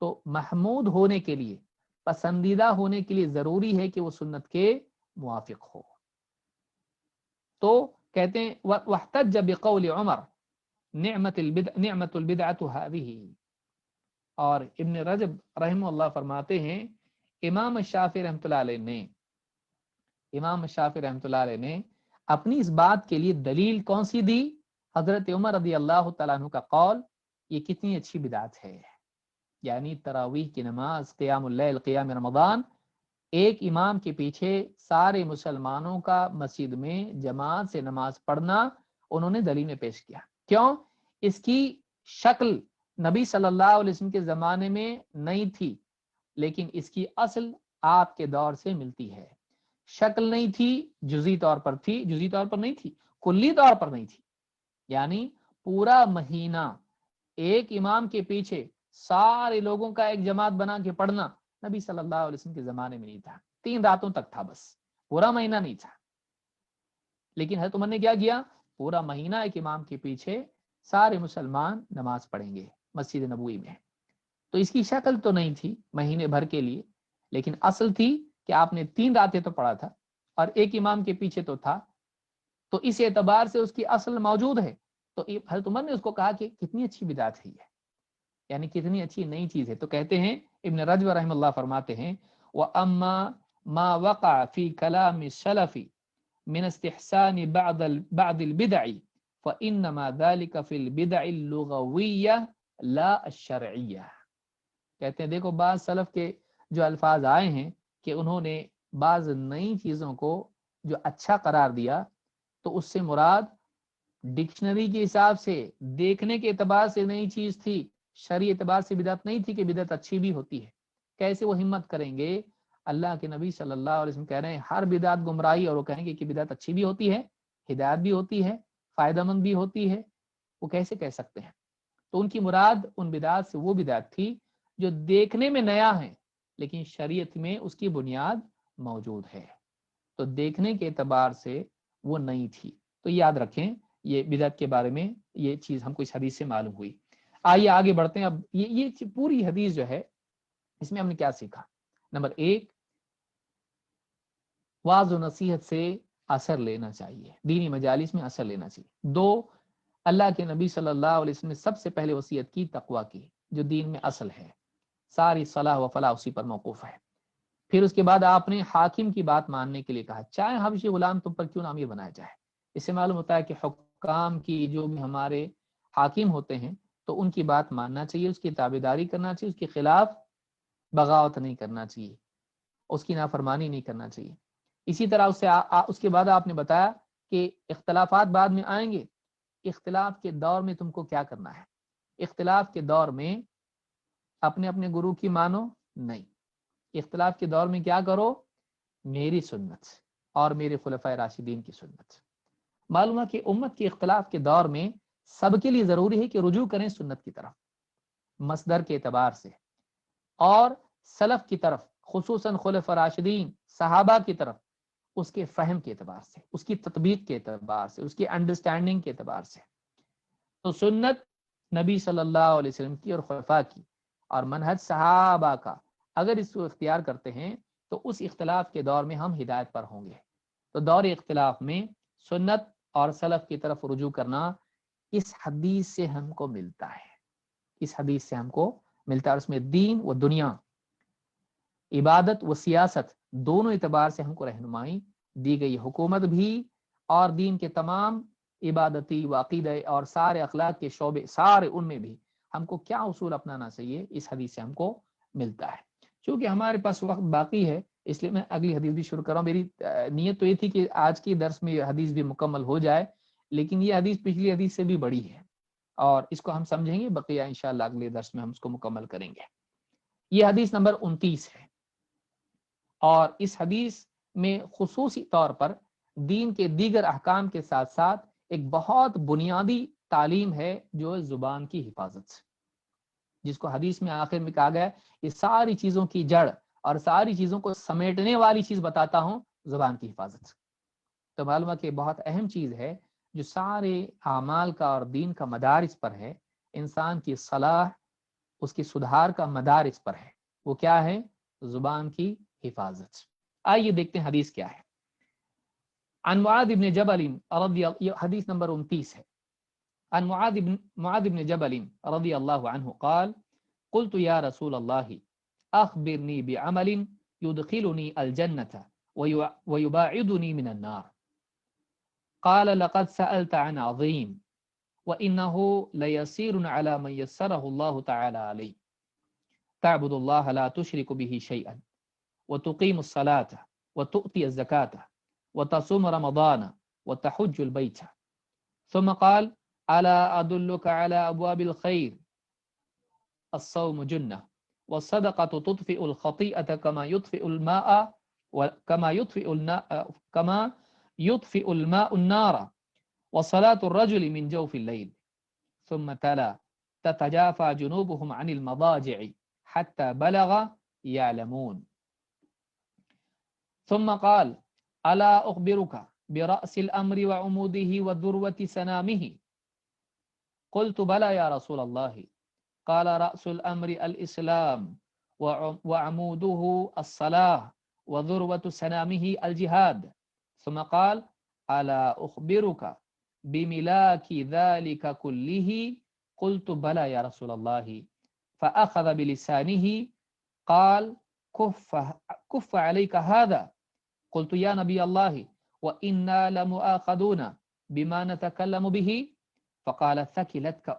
تو محمود ہونے کے لیے، پسندیدہ ہونے کے لیے ضروری ہے کہ وہ سنت کے موافق ہو۔ تو کہتے ہیں واحتج بقول عمر نعمت البدعۃ هذه، اور ابن رجب رحمہ اللہ فرماتے ہیں امام شافعی رحمۃ اللہ علیہ نے اپنی اس بات کے لیے دلیل کون سی دی؟ حضرت عمر رضی اللہ تعالیٰ عنہ کا قول، یہ کتنی اچھی بدعت ہے، یعنی تراویح کی نماز، قیام اللیل، قیام رمضان، ایک امام کے پیچھے سارے مسلمانوں کا مسجد میں جماعت سے نماز پڑھنا انہوں نے دلیل میں پیش کیا۔ کیوں؟ اس کی شکل نبی صلی اللہ علیہ وسلم کے زمانے میں نہیں تھی، لیکن اس کی اصل آپ کے دور سے ملتی ہے۔ شکل نہیں تھی، جزئی طور پر تھی، جزئی طور پر نہیں تھی، کلی طور پر نہیں تھی، یعنی پورا مہینہ ایک امام کے پیچھے سارے لوگوں کا ایک جماعت بنا کے پڑھنا نبی صلی اللہ علیہ وسلم کے زمانے میں نہیں تھا، 3 راتوں تک تھا، بس پورا مہینہ نہیں تھا۔ لیکن حضرت عمر نے کیا کیا؟ پورا مہینہ ایک امام کے پیچھے سارے مسلمان نماز پڑھیں گے مسجد نبوی میں۔ تو اس کی شکل تو نہیں تھی مہینے بھر کے لیے، لیکن اصل تھی کہ آپ نے 3 راتیں تو پڑھا تھا اور ایک امام کے پیچھے تو تھا، تو اس اعتبار سے اس کی اصل موجود ہے۔ تو حضرت عمر نے اس کو کہا کہ کتنی اچھی بدعت ہے، یعنی کتنی اچھی نئی چیز ہے۔ تو کہتے ہیں ابن رجب رحمہ اللہ فرماتے ہیں وَأَمَّا مَا وَقَعَ فِي كَلَامِ السَّلَفِ مِنْ اسْتِحْسَانِ بَعْضِ الْبِدْعِ فَإِنَّمَا ذَلِكَ فِي الْبِدْعِ اللُّغَوِيَّةِ لَا الشَّرْعِيَّةِ۔ کہتے ہیں دیکھو بعض سلف کے جو الفاظ آئے ہیں کہ انہوں نے بعض نئی چیزوں کو جو اچھا قرار دیا، تو اس سے مراد ڈکشنری کے حساب سے، دیکھنے کے اعتبار سے نئی چیز تھی، شرعی اعتبار سے بدعت نہیں تھی کہ بدعت اچھی بھی ہوتی ہے۔ کیسے وہ ہمت کریں گے؟ اللہ کے نبی صلی اللہ علیہ وسلم کہہ رہے ہیں ہر بدعت گمراہی، اور وہ کہیں گے کہ بدعت اچھی بھی ہوتی ہے، ہدایت بھی ہوتی ہے، فائدہ مند بھی ہوتی ہے، وہ کیسے کہہ سکتے ہیں؟ تو ان کی مراد ان بدعت سے وہ بدعت تھی جو دیکھنے میں نیا ہے لیکن شریعت میں اس کی بنیاد موجود ہے، تو دیکھنے کے اعتبار سے وہ نئی تھی۔ تو یاد رکھیں یہ بدعت کے بارے میں یہ چیز ہم کو اس حدیث سے معلوم ہوئی۔ آئیے آگے بڑھتے ہیں۔ اب یہ پوری حدیث جو ہے اس میں ہم نے کیا سیکھا؟ نمبر 1، واعظ و نصیحت سے اثر لینا چاہیے، دینی مجالس میں اثر لینا چاہیے۔ 2، اللہ کے نبی صلی اللہ علیہ وسلم نے سب سے پہلے وصیت کی تقویٰ کی، جو دین میں اصل ہے، ساری صلاح و فلاح اسی پر موقوف ہے۔ پھر اس کے بعد آپ نے حاکم کی بات ماننے کے لیے کہا، چاہے حبشی غلام تم پر کیوں نہ امیر بنایا جائے۔ اس سے معلوم ہوتا ہے کہ حکام کی جو بھی ہمارے حاکم ہوتے ہیں تو ان کی بات ماننا چاہیے، اس کی تابعداری کرنا چاہیے، اس کے خلاف بغاوت نہیں کرنا چاہیے، اس کی نافرمانی نہیں کرنا چاہیے۔ اسی طرح اس کے بعد آپ نے بتایا کہ اختلافات بعد میں آئیں گے، اختلاف کے دور میں تم کو کیا کرنا ہے؟ اختلاف کے دور میں اپنے اپنے گرو کی مانو نہیں، اختلاف کے دور میں کیا کرو؟ میری سنت اور میرے خلفائے راشدین کی سنت۔ معلوم ہے کہ امت کے اختلاف کے دور میں سب کے لیے ضروری ہے کہ رجوع کریں سنت کی طرف، مصدر کے اعتبار سے، اور سلف کی طرف، خصوصاً خلفاء راشدین صحابہ کی طرف، اس کے فہم کے اعتبار سے، اس کی تطبیق کے اعتبار سے، اس کی انڈرسٹینڈنگ کے اعتبار سے۔ تو سنت نبی صلی اللہ علیہ وسلم کی اور خلفاء کی اور منہج صحابہ کا اگر اس کو اختیار کرتے ہیں تو اس اختلاف کے دور میں ہم ہدایت پر ہوں گے۔ تو دور اختلاف میں سنت اور سلف کی طرف رجوع کرنا اس حدیث سے ہم کو ملتا ہے، اس حدیث سے ہم کو ملتا ہے، اور اس میں دین و دنیا، عبادت و سیاست دونوں اعتبار سے ہم کو رہنمائی دی گئی، حکومت بھی اور دین کے تمام عبادتی و عقیدہ اور سارے اخلاق کے شعبے، سارے ان میں بھی ہم کو کیا اصول اپنانا چاہیے، اس حدیث سے ہم کو ملتا ہے۔ چونکہ ہمارے پاس وقت باقی ہے اس لیے میں اگلی حدیث بھی شروع کر رہا ہوں۔ میری نیت تو یہ تھی کہ آج کی درس میں یہ حدیث بھی مکمل ہو جائے، لیکن یہ حدیث پچھلی حدیث سے بھی بڑی ہے اور اس کو ہم سمجھیں گے، بقیہ انشاءاللہ اگلے درس میں ہم اس کو مکمل کریں گے۔ یہ حدیث نمبر 29 ہے، اور اس حدیث میں خصوصی طور پر دین کے دیگر احکام کے ساتھ ساتھ ایک بہت بنیادی تعلیم ہے جو زبان کی حفاظت، جس کو حدیث میں آخر میں کہا گیا یہ ساری چیزوں کی جڑ اور ساری چیزوں کو سمیٹنے والی چیز بتاتا ہوں، زبان کی حفاظت۔ تو معلوم ہے کہ بہت اہم چیز ہے جو سارے اعمال کا اور دین کا مدار اس پر ہے، انسان کی صلاح اس کی سدھار کا مدار اس پر ہے، وہ کیا ہے؟ زبان کی حفاظت۔ آئیے دیکھتے ہیں حدیث کیا ہے۔ عن معاذ بن جبل رضی، حدیث نمبر 29 ہے۔ عن معاذ بن جبل رضی اللہ عنہ قال قلت یا رسول اللہ اخبرنی بعمل يدخلني الجنة ويباعدني من النار قال لقد سألت عن عظيم وإنه ليسير على من يسره الله تعالى عليه تعبد الله لا تشرك به شيئا وتقيم الصلاة وتؤتي الزكاة وتصوم رمضان وتحج البيت ثم قال ألا أدلك على أبواب الخير الصوم جنة والصدقة تطفئ الخطيئة كما يطفئ الماء كما يطفئ الماء النار وصلاة الرجل من جوف الليل ثم تلا تتجافى جنوبهم عن المضاجع حتى بلغ يعلمون ثم قال ألا أخبرك برأس الأمر وعموده وذروة سنامه قلت بلى يا رسول الله قال رأس الأمر الإسلام وعموده الصلاة وذروة سنامه الجهاد ثم قال ألا أخبرك بملاك ذلك كله قلت بلى يا رسول الله فأخذ بلسانه قال كف عليك هذا قلت يا نبي الله وإنا لمؤاخذون بما نتكلم به فقال ثكلتك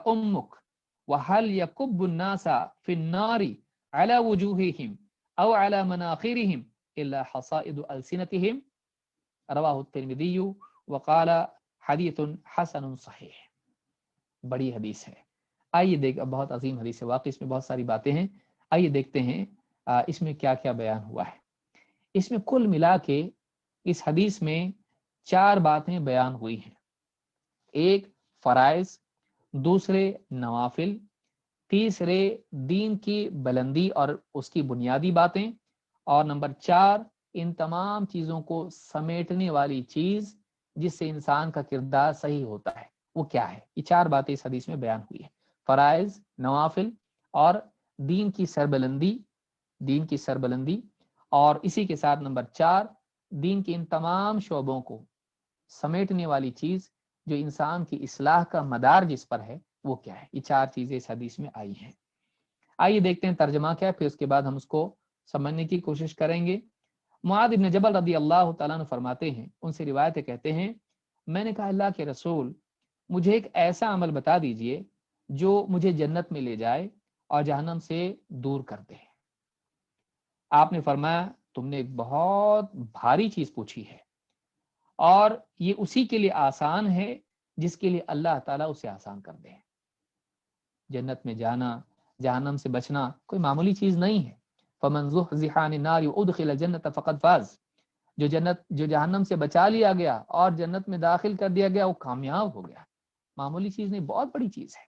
أمك وهل يكب الناس في النار على وجوههم أو على مناخرهم إلا حصائد ألسنتهم رواه الترمذي وقال حدیث حسن صحیح۔ بڑی حدیث ہے، آئیے دیکھ، اب بہت عظیم حدیث ہے، واقعی اس میں بہت ساری باتیں ہیں۔ آئیے دیکھتے ہیں اس میں کیا کیا بیان ہوا ہے۔ اس میں کل ملا کے اس حدیث میں 4 باتیں بیان ہوئی ہیں۔ ایک فرائض، دوسرے نوافل، تیسرے دین کی بلندی اور اس کی بنیادی باتیں، اور نمبر 4 ان تمام چیزوں کو سمیٹنے والی چیز جس سے انسان کا کردار صحیح ہوتا ہے، وہ کیا ہے۔ یہ 4 باتیں اس حدیث میں بیان ہوئی ہیں، فرائض، نوافل اور دین کی سربلندی، اور اسی کے ساتھ نمبر 4 دین کے ان تمام شعبوں کو سمیٹنے والی چیز جو انسان کی اصلاح کا مدار جس پر ہے وہ کیا ہے۔ یہ 4 چیزیں اس حدیث میں آئی ہیں۔ آئیے دیکھتے ہیں ترجمہ کیا ہے، پھر اس کے بعد ہم اس کو سمجھنے کی کوشش کریں گے۔ معاذ بن جبل رضی اللہ تعالیٰ عنہ فرماتے ہیں، ان سے روایت کہتے ہیں، میں نے کہا اللہ کے رسول مجھے ایک ایسا عمل بتا دیجئے جو مجھے جنت میں لے جائے اور جہنم سے دور کر دے۔ آپ نے فرمایا تم نے ایک بہت بھاری چیز پوچھی ہے، اور یہ اسی کے لیے آسان ہے جس کے لیے اللہ تعالیٰ اسے آسان کر دے۔ جنت میں جانا، جہنم سے بچنا کوئی معمولی چیز نہیں ہے۔ فمن زحزح عن النار وادخل الجنة فقد فاز، جو جہنم سے بچا لیا گیا اور جنت میں داخل کر دیا گیا وہ کامیاب ہو گیا۔ معمولی چیز نہیں، بہت بڑی چیز ہے۔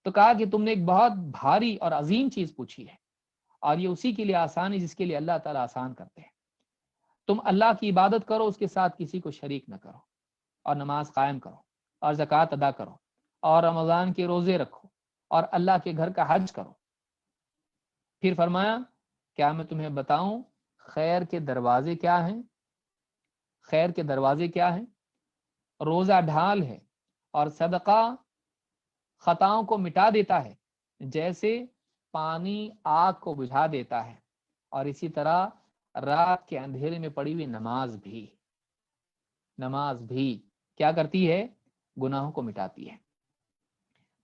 تو کہا کہ تم نے ایک بہت بھاری اور عظیم چیز پوچھی ہے، اور یہ اسی کے لیے آسان ہے جس کے لیے اللہ تعالیٰ آسان کرتے ہیں۔ تم اللہ کی عبادت کرو، اس کے ساتھ کسی کو شریک نہ کرو، اور نماز قائم کرو، اور زکوٰۃ ادا کرو، اور رمضان کے روزے رکھو، اور اللہ کے گھر کا حج کرو۔ پھر فرمایا کیا میں تمہیں بتاؤں خیر کے دروازے کیا ہیں؟ خیر کے دروازے کیا ہیں؟ روزہ ڈھال ہے، اور صدقہ خطاؤں کو مٹا دیتا ہے جیسے پانی آگ کو بجھا دیتا ہے، اور اسی طرح رات کے اندھیرے میں پڑی ہوئی نماز بھی کیا کرتی ہے؟ گناہوں کو مٹاتی ہے۔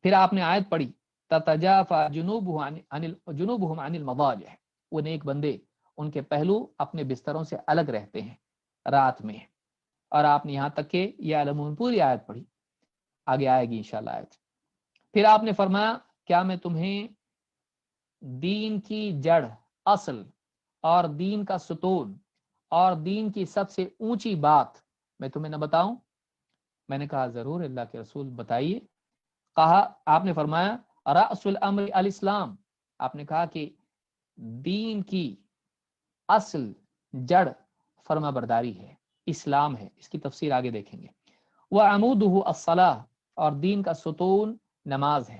پھر آپ نے آیت پڑھی تتجافى جنوبهم عن المضاجع، وہ نیک بندے ان کے پہلو اپنے بستروں سے الگ رہتے ہیں رات میں۔ اور آپ نے یہاں تک کہ یعلمون پوری آیت پڑھی، آگے آئے گی انشاءاللہ آیت۔ پھر آپ نے فرمایا کیا میں تمہیں دین کی جڑ، اصل اور دین کا ستون اور دین کی سب سے اونچی بات میں تمہیں نہ بتاؤں؟ میں نے کہا ضرور اللہ کے رسول بتائیے۔ کہا، آپ نے فرمایا رأس الامر الاسلام، آپ نے کہا کہ دین کی اصل جڑ فرما برداری ہے، اسلام ہے۔ اس کی تفسیر آگے دیکھیں گے۔ وعمودہ الصلاۃ، اور دین کا ستون نماز ہے۔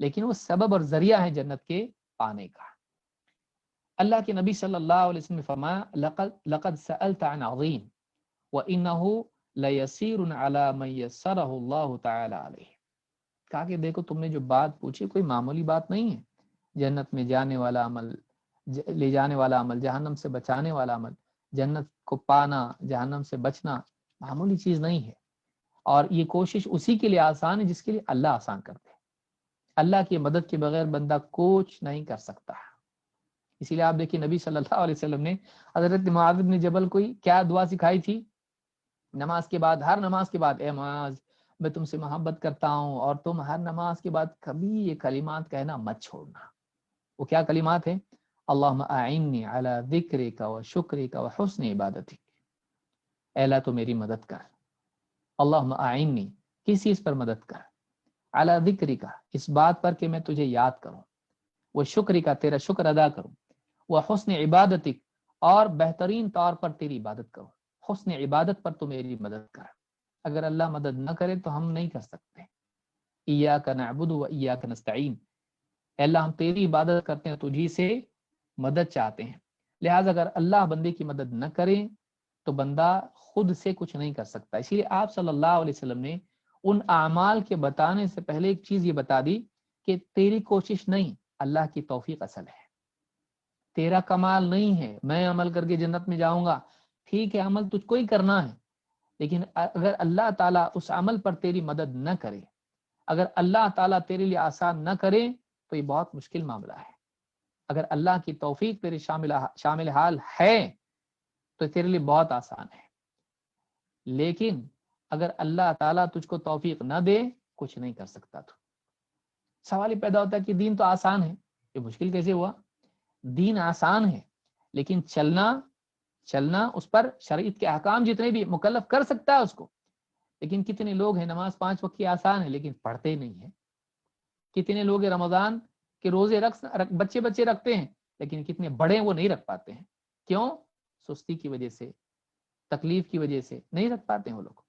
لیکن وہ سبب اور ذریعہ ہے جنت کے پانے کا۔ اللہ کے نبی صلی اللہ علیہ وسلم نے فرمایا لقد سألت عن عظیم وإنه ليسير على من يسره اللہ تعالی علیہ۔ کہا کہ دیکھو تم نے جو بات پوچھی کوئی معمولی بات نہیں ہے، جنت میں جانے والا عمل، لے جانے والا عمل، جہنم سے بچانے والا عمل، جنت کو پانا، جہنم سے بچنا معمولی چیز نہیں ہے، اور یہ کوشش اسی کے لیے آسان ہے جس کے لیے اللہ آسان کرتے ہیں۔ اللہ کی مدد کے بغیر بندہ کچھ نہیں کر سکتا۔ اسی لیے آپ دیکھیے نبی صلی اللہ علیہ وسلم نے حضرت معاذ بن جبل کو کیا دعا سکھائی تھی نماز کے بعد، ہر نماز کے بعد، اے معاذ میں تم سے محبت کرتا ہوں اور تم ہر نماز کے بعد کبھی یہ کلمات کہنا مت چھوڑنا۔ وہ کیا کلمات ہیں؟ اللہم اعنی علی ذکرک و شکرک و حسن عبادتک، اے اللہ تو میری مدد کر، اللہم اعنی کس چیز پر مدد کر، علی ذکرک اس بات پر کہ میں تجھے یاد کروں، وہ شکر کا تیرا شکر ادا کروں، وہ حسن عبادتک اور بہترین طور پر تیری عبادت کروں۔ حسن عبادت پر تو میری مدد کر، اگر اللہ مدد نہ کرے تو ہم نہیں کر سکتے۔ ایاک نعبد و ایاک نستعین، اے اللہ ہم تیری عبادت کرتے ہیں، تجھی سے مدد چاہتے ہیں، لہٰذا اگر اللہ بندے کی مدد نہ کرے تو بندہ خود سے کچھ نہیں کر سکتا۔ اسی لیے آپ صلی اللہ علیہ وسلم نے ان اعمال کے بتانے سے پہلے ایک چیز یہ بتا دی کہ تیری کوشش نہیں، اللہ کی توفیق اصل ہے، تیرا کمال نہیں ہے میں عمل کر کے جنت میں جاؤں گا، ٹھیک ہے عمل تجھ کو ہی کرنا ہے، لیکن اگر اللہ تعالیٰ اس عمل پر تیری مدد نہ کرے، اگر اللہ تعالیٰ تیرے لیے آسان نہ کرے تو یہ بہت مشکل معاملہ ہے۔ اگر اللہ کی توفیق تیرے شامل حال ہے تو تیرے لیے بہت آسان ہے، لیکن اگر اللہ تعالیٰ تجھ کو توفیق نہ دے کچھ نہیں کر سکتا۔ تو سوال یہ پیدا ہوتا ہے کہ دین تو آسان ہے، یہ مشکل کیسے ہوا؟ دین آسان ہے لیکن چلنا اس پر شریعت کے احکام جتنے بھی مکلف کر سکتا ہے اس کو، لیکن کتنے لوگ ہیں نماز 5 وقت کی آسان ہے لیکن پڑھتے نہیں ہیں، کتنے لوگ ہیں رمضان کے روزے بچے رکھتے ہیں لیکن کتنے بڑے وہ نہیں رکھ پاتے ہیں، کیوں؟ سستی کی وجہ سے، تکلیف کی وجہ سے نہیں رکھ پاتے ہیں وہ لوگ۔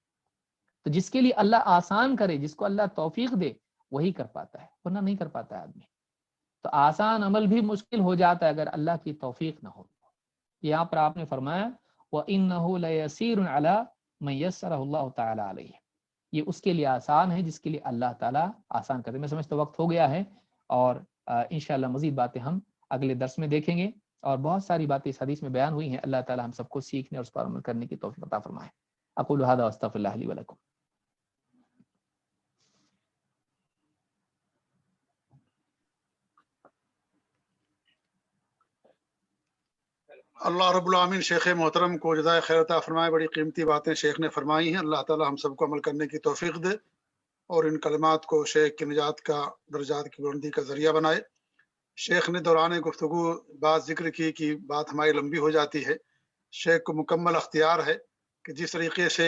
تو جس کے لیے اللہ آسان کرے، جس کو اللہ توفیق دے وہی کر پاتا ہے، ورنہ نہیں کر پاتا ہے آدمی۔ تو آسان عمل بھی مشکل ہو جاتا ہے اگر اللہ کی توفیق نہ ہو۔ یہاں پر آپ نے فرمایا وَإِنَّهُ لَيَسِيرٌ عَلَى مَن يَسَّرَهُ اللَّهُ تعالیٰ عَلَيْهِ، یہ اس کے لیے آسان ہے جس کے لیے اللہ تعالیٰ آسان کرے۔ میں سمجھتا وقت ہو گیا ہے اور انشاءاللہ مزید باتیں ہم اگلے درس میں دیکھیں گے، اور بہت ساری باتیں اس حدیث میں بیان ہوئی ہیں، اللہ تعالیٰ ہم سب کو سیکھنے اور اس پر عمل کرنے کی توفیق عطا فرمائے۔ اقول هذا واستغفر الله لي ولكم۔ اللہ رب العالمین شیخ محترم کو جزائے خیر عطا فرمائے، بڑی قیمتی باتیں شیخ نے فرمائی ہیں، اللہ تعالی ہم سب کو عمل کرنے کی توفیق دے اور ان کلمات کو شیخ کی نجات کا، درجات کی بلندی کا ذریعہ بنائے۔ شیخ نے دوران گفتگو بات ذکر کی کہ بات ہماری لمبی ہو جاتی ہے، شیخ کو مکمل اختیار ہے کہ جس طریقے سے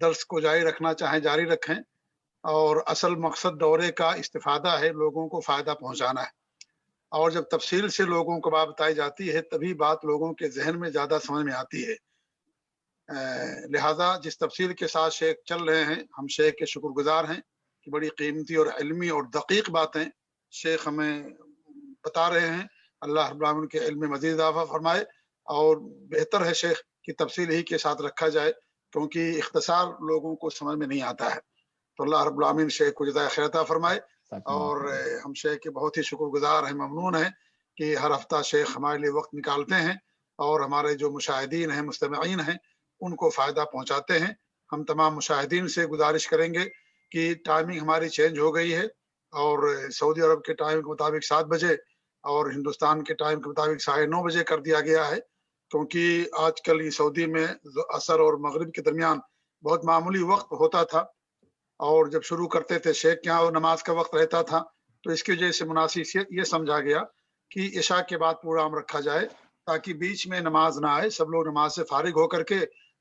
درس کو جاری رکھنا چاہیں جاری رکھیں، اور اصل مقصد دورے کا استفادہ ہے، لوگوں کو فائدہ پہنچانا ہے، اور جب تفصیل سے لوگوں کو بات بتائی جاتی ہے تبھی بات لوگوں کے ذہن میں زیادہ سمجھ میں آتی ہے۔ لہٰذا جس تفصیل کے ساتھ شیخ چل رہے ہیں ہم شیخ کے شکر گزار ہیں کہ بڑی قیمتی اور علمی اور دقیق باتیں شیخ ہمیں بتا رہے ہیں۔ اللہ رب العالمین کے علم میں مزید اضافہ فرمائے، اور بہتر ہے شیخ کی تفصیل ہی کے ساتھ رکھا جائے کیونکہ اختصار لوگوں کو سمجھ میں نہیں آتا ہے۔ تو اللہ رب العالمین شیخ کو جزائے خیر عطا فرمائے، اور ہم شیخ کے بہت ہی شکر گزار ہیں، ممنون ہیں کہ ہر ہفتہ شیخ ہمارے لیے وقت نکالتے ہیں اور ہمارے جو مشاہدین ہیں، مستمعین ہیں، ان کو فائدہ پہنچاتے ہیں۔ ہم تمام مشاہدین سے گزارش کریں گے کہ ٹائمنگ ہماری چینج ہو گئی ہے، اور سعودی عرب کے ٹائم کے مطابق 7 بجے اور ہندوستان کے ٹائم کے مطابق 9:30 بجے کر دیا گیا ہے، کیونکہ آج کل یہ سعودی میں عصر اور مغرب کے درمیان بہت معمولی وقت ہوتا تھا، اور جب شروع کرتے تھے شیخ کے یہاں نماز کا وقت رہتا تھا، تو اس کی وجہ سے مناسب یہ سمجھا گیا کہ عشاء کے بعد پروگرام رکھا جائے تاکہ بیچ میں نماز نہ آئے، سب لوگ نماز سے فارغ ہو کر کے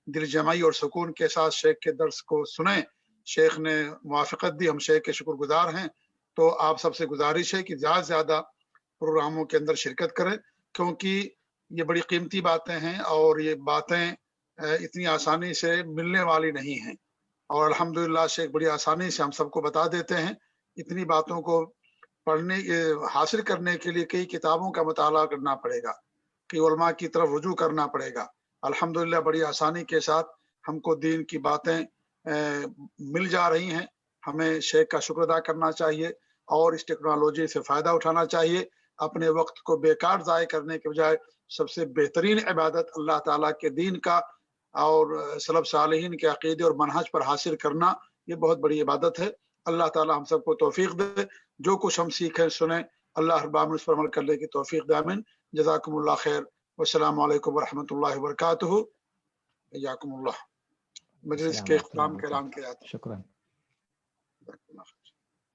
دل جمعی اور سکون کے ساتھ شیخ کے درس کو سنیں۔ شیخ نے موافقت دی، ہم شیخ کے شکر گزار ہیں۔ تو آپ سب سے گزارش ہے کہ زیادہ سے زیادہ پروگراموں کے اندر شرکت کریں، کیونکہ یہ بڑی قیمتی باتیں ہیں اور یہ باتیں اتنی آسانی سے ملنے والی نہیں ہیں، اور الحمدللہ شیخ بڑی آسانی سے ہم سب کو بتا دیتے ہیں۔ اتنی باتوں کو پڑھنے حاصل کرنے کے لیے کئی کتابوں کا مطالعہ کرنا پڑے گا، کئی علماء کی طرف رجوع کرنا پڑے گا۔ الحمدللہ بڑی آسانی کے ساتھ ہم کو دین کی باتیں مل جا رہی ہیں۔ ہمیں شیخ کا شکر ادا کرنا چاہیے اور اس ٹیکنالوجی سے فائدہ اٹھانا چاہیے۔ اپنے وقت کو بیکار ضائع کرنے کے بجائے سب سے بہترین عبادت اللہ تعالیٰ کے دین کا اور سلف صالحین کے عقیدے اور منہج پر حاصل کرنا، یہ بہت بڑی عبادت ہے۔ اللہ تعالیٰ ہم سب کو توفیق دے، جو کچھ ہم سیکھیں سنیں اللہ رب العالمین اس پر عمل کرنے کی توفیق دے، آمین۔ جزاکم اللہ خیر، والسلام علیکم ورحمۃ اللہ وبرکاتہ۔ حیاکم اللہ۔ مجلس کے اختتام کا اعلان کیا جاتا ہے۔ شکراً۔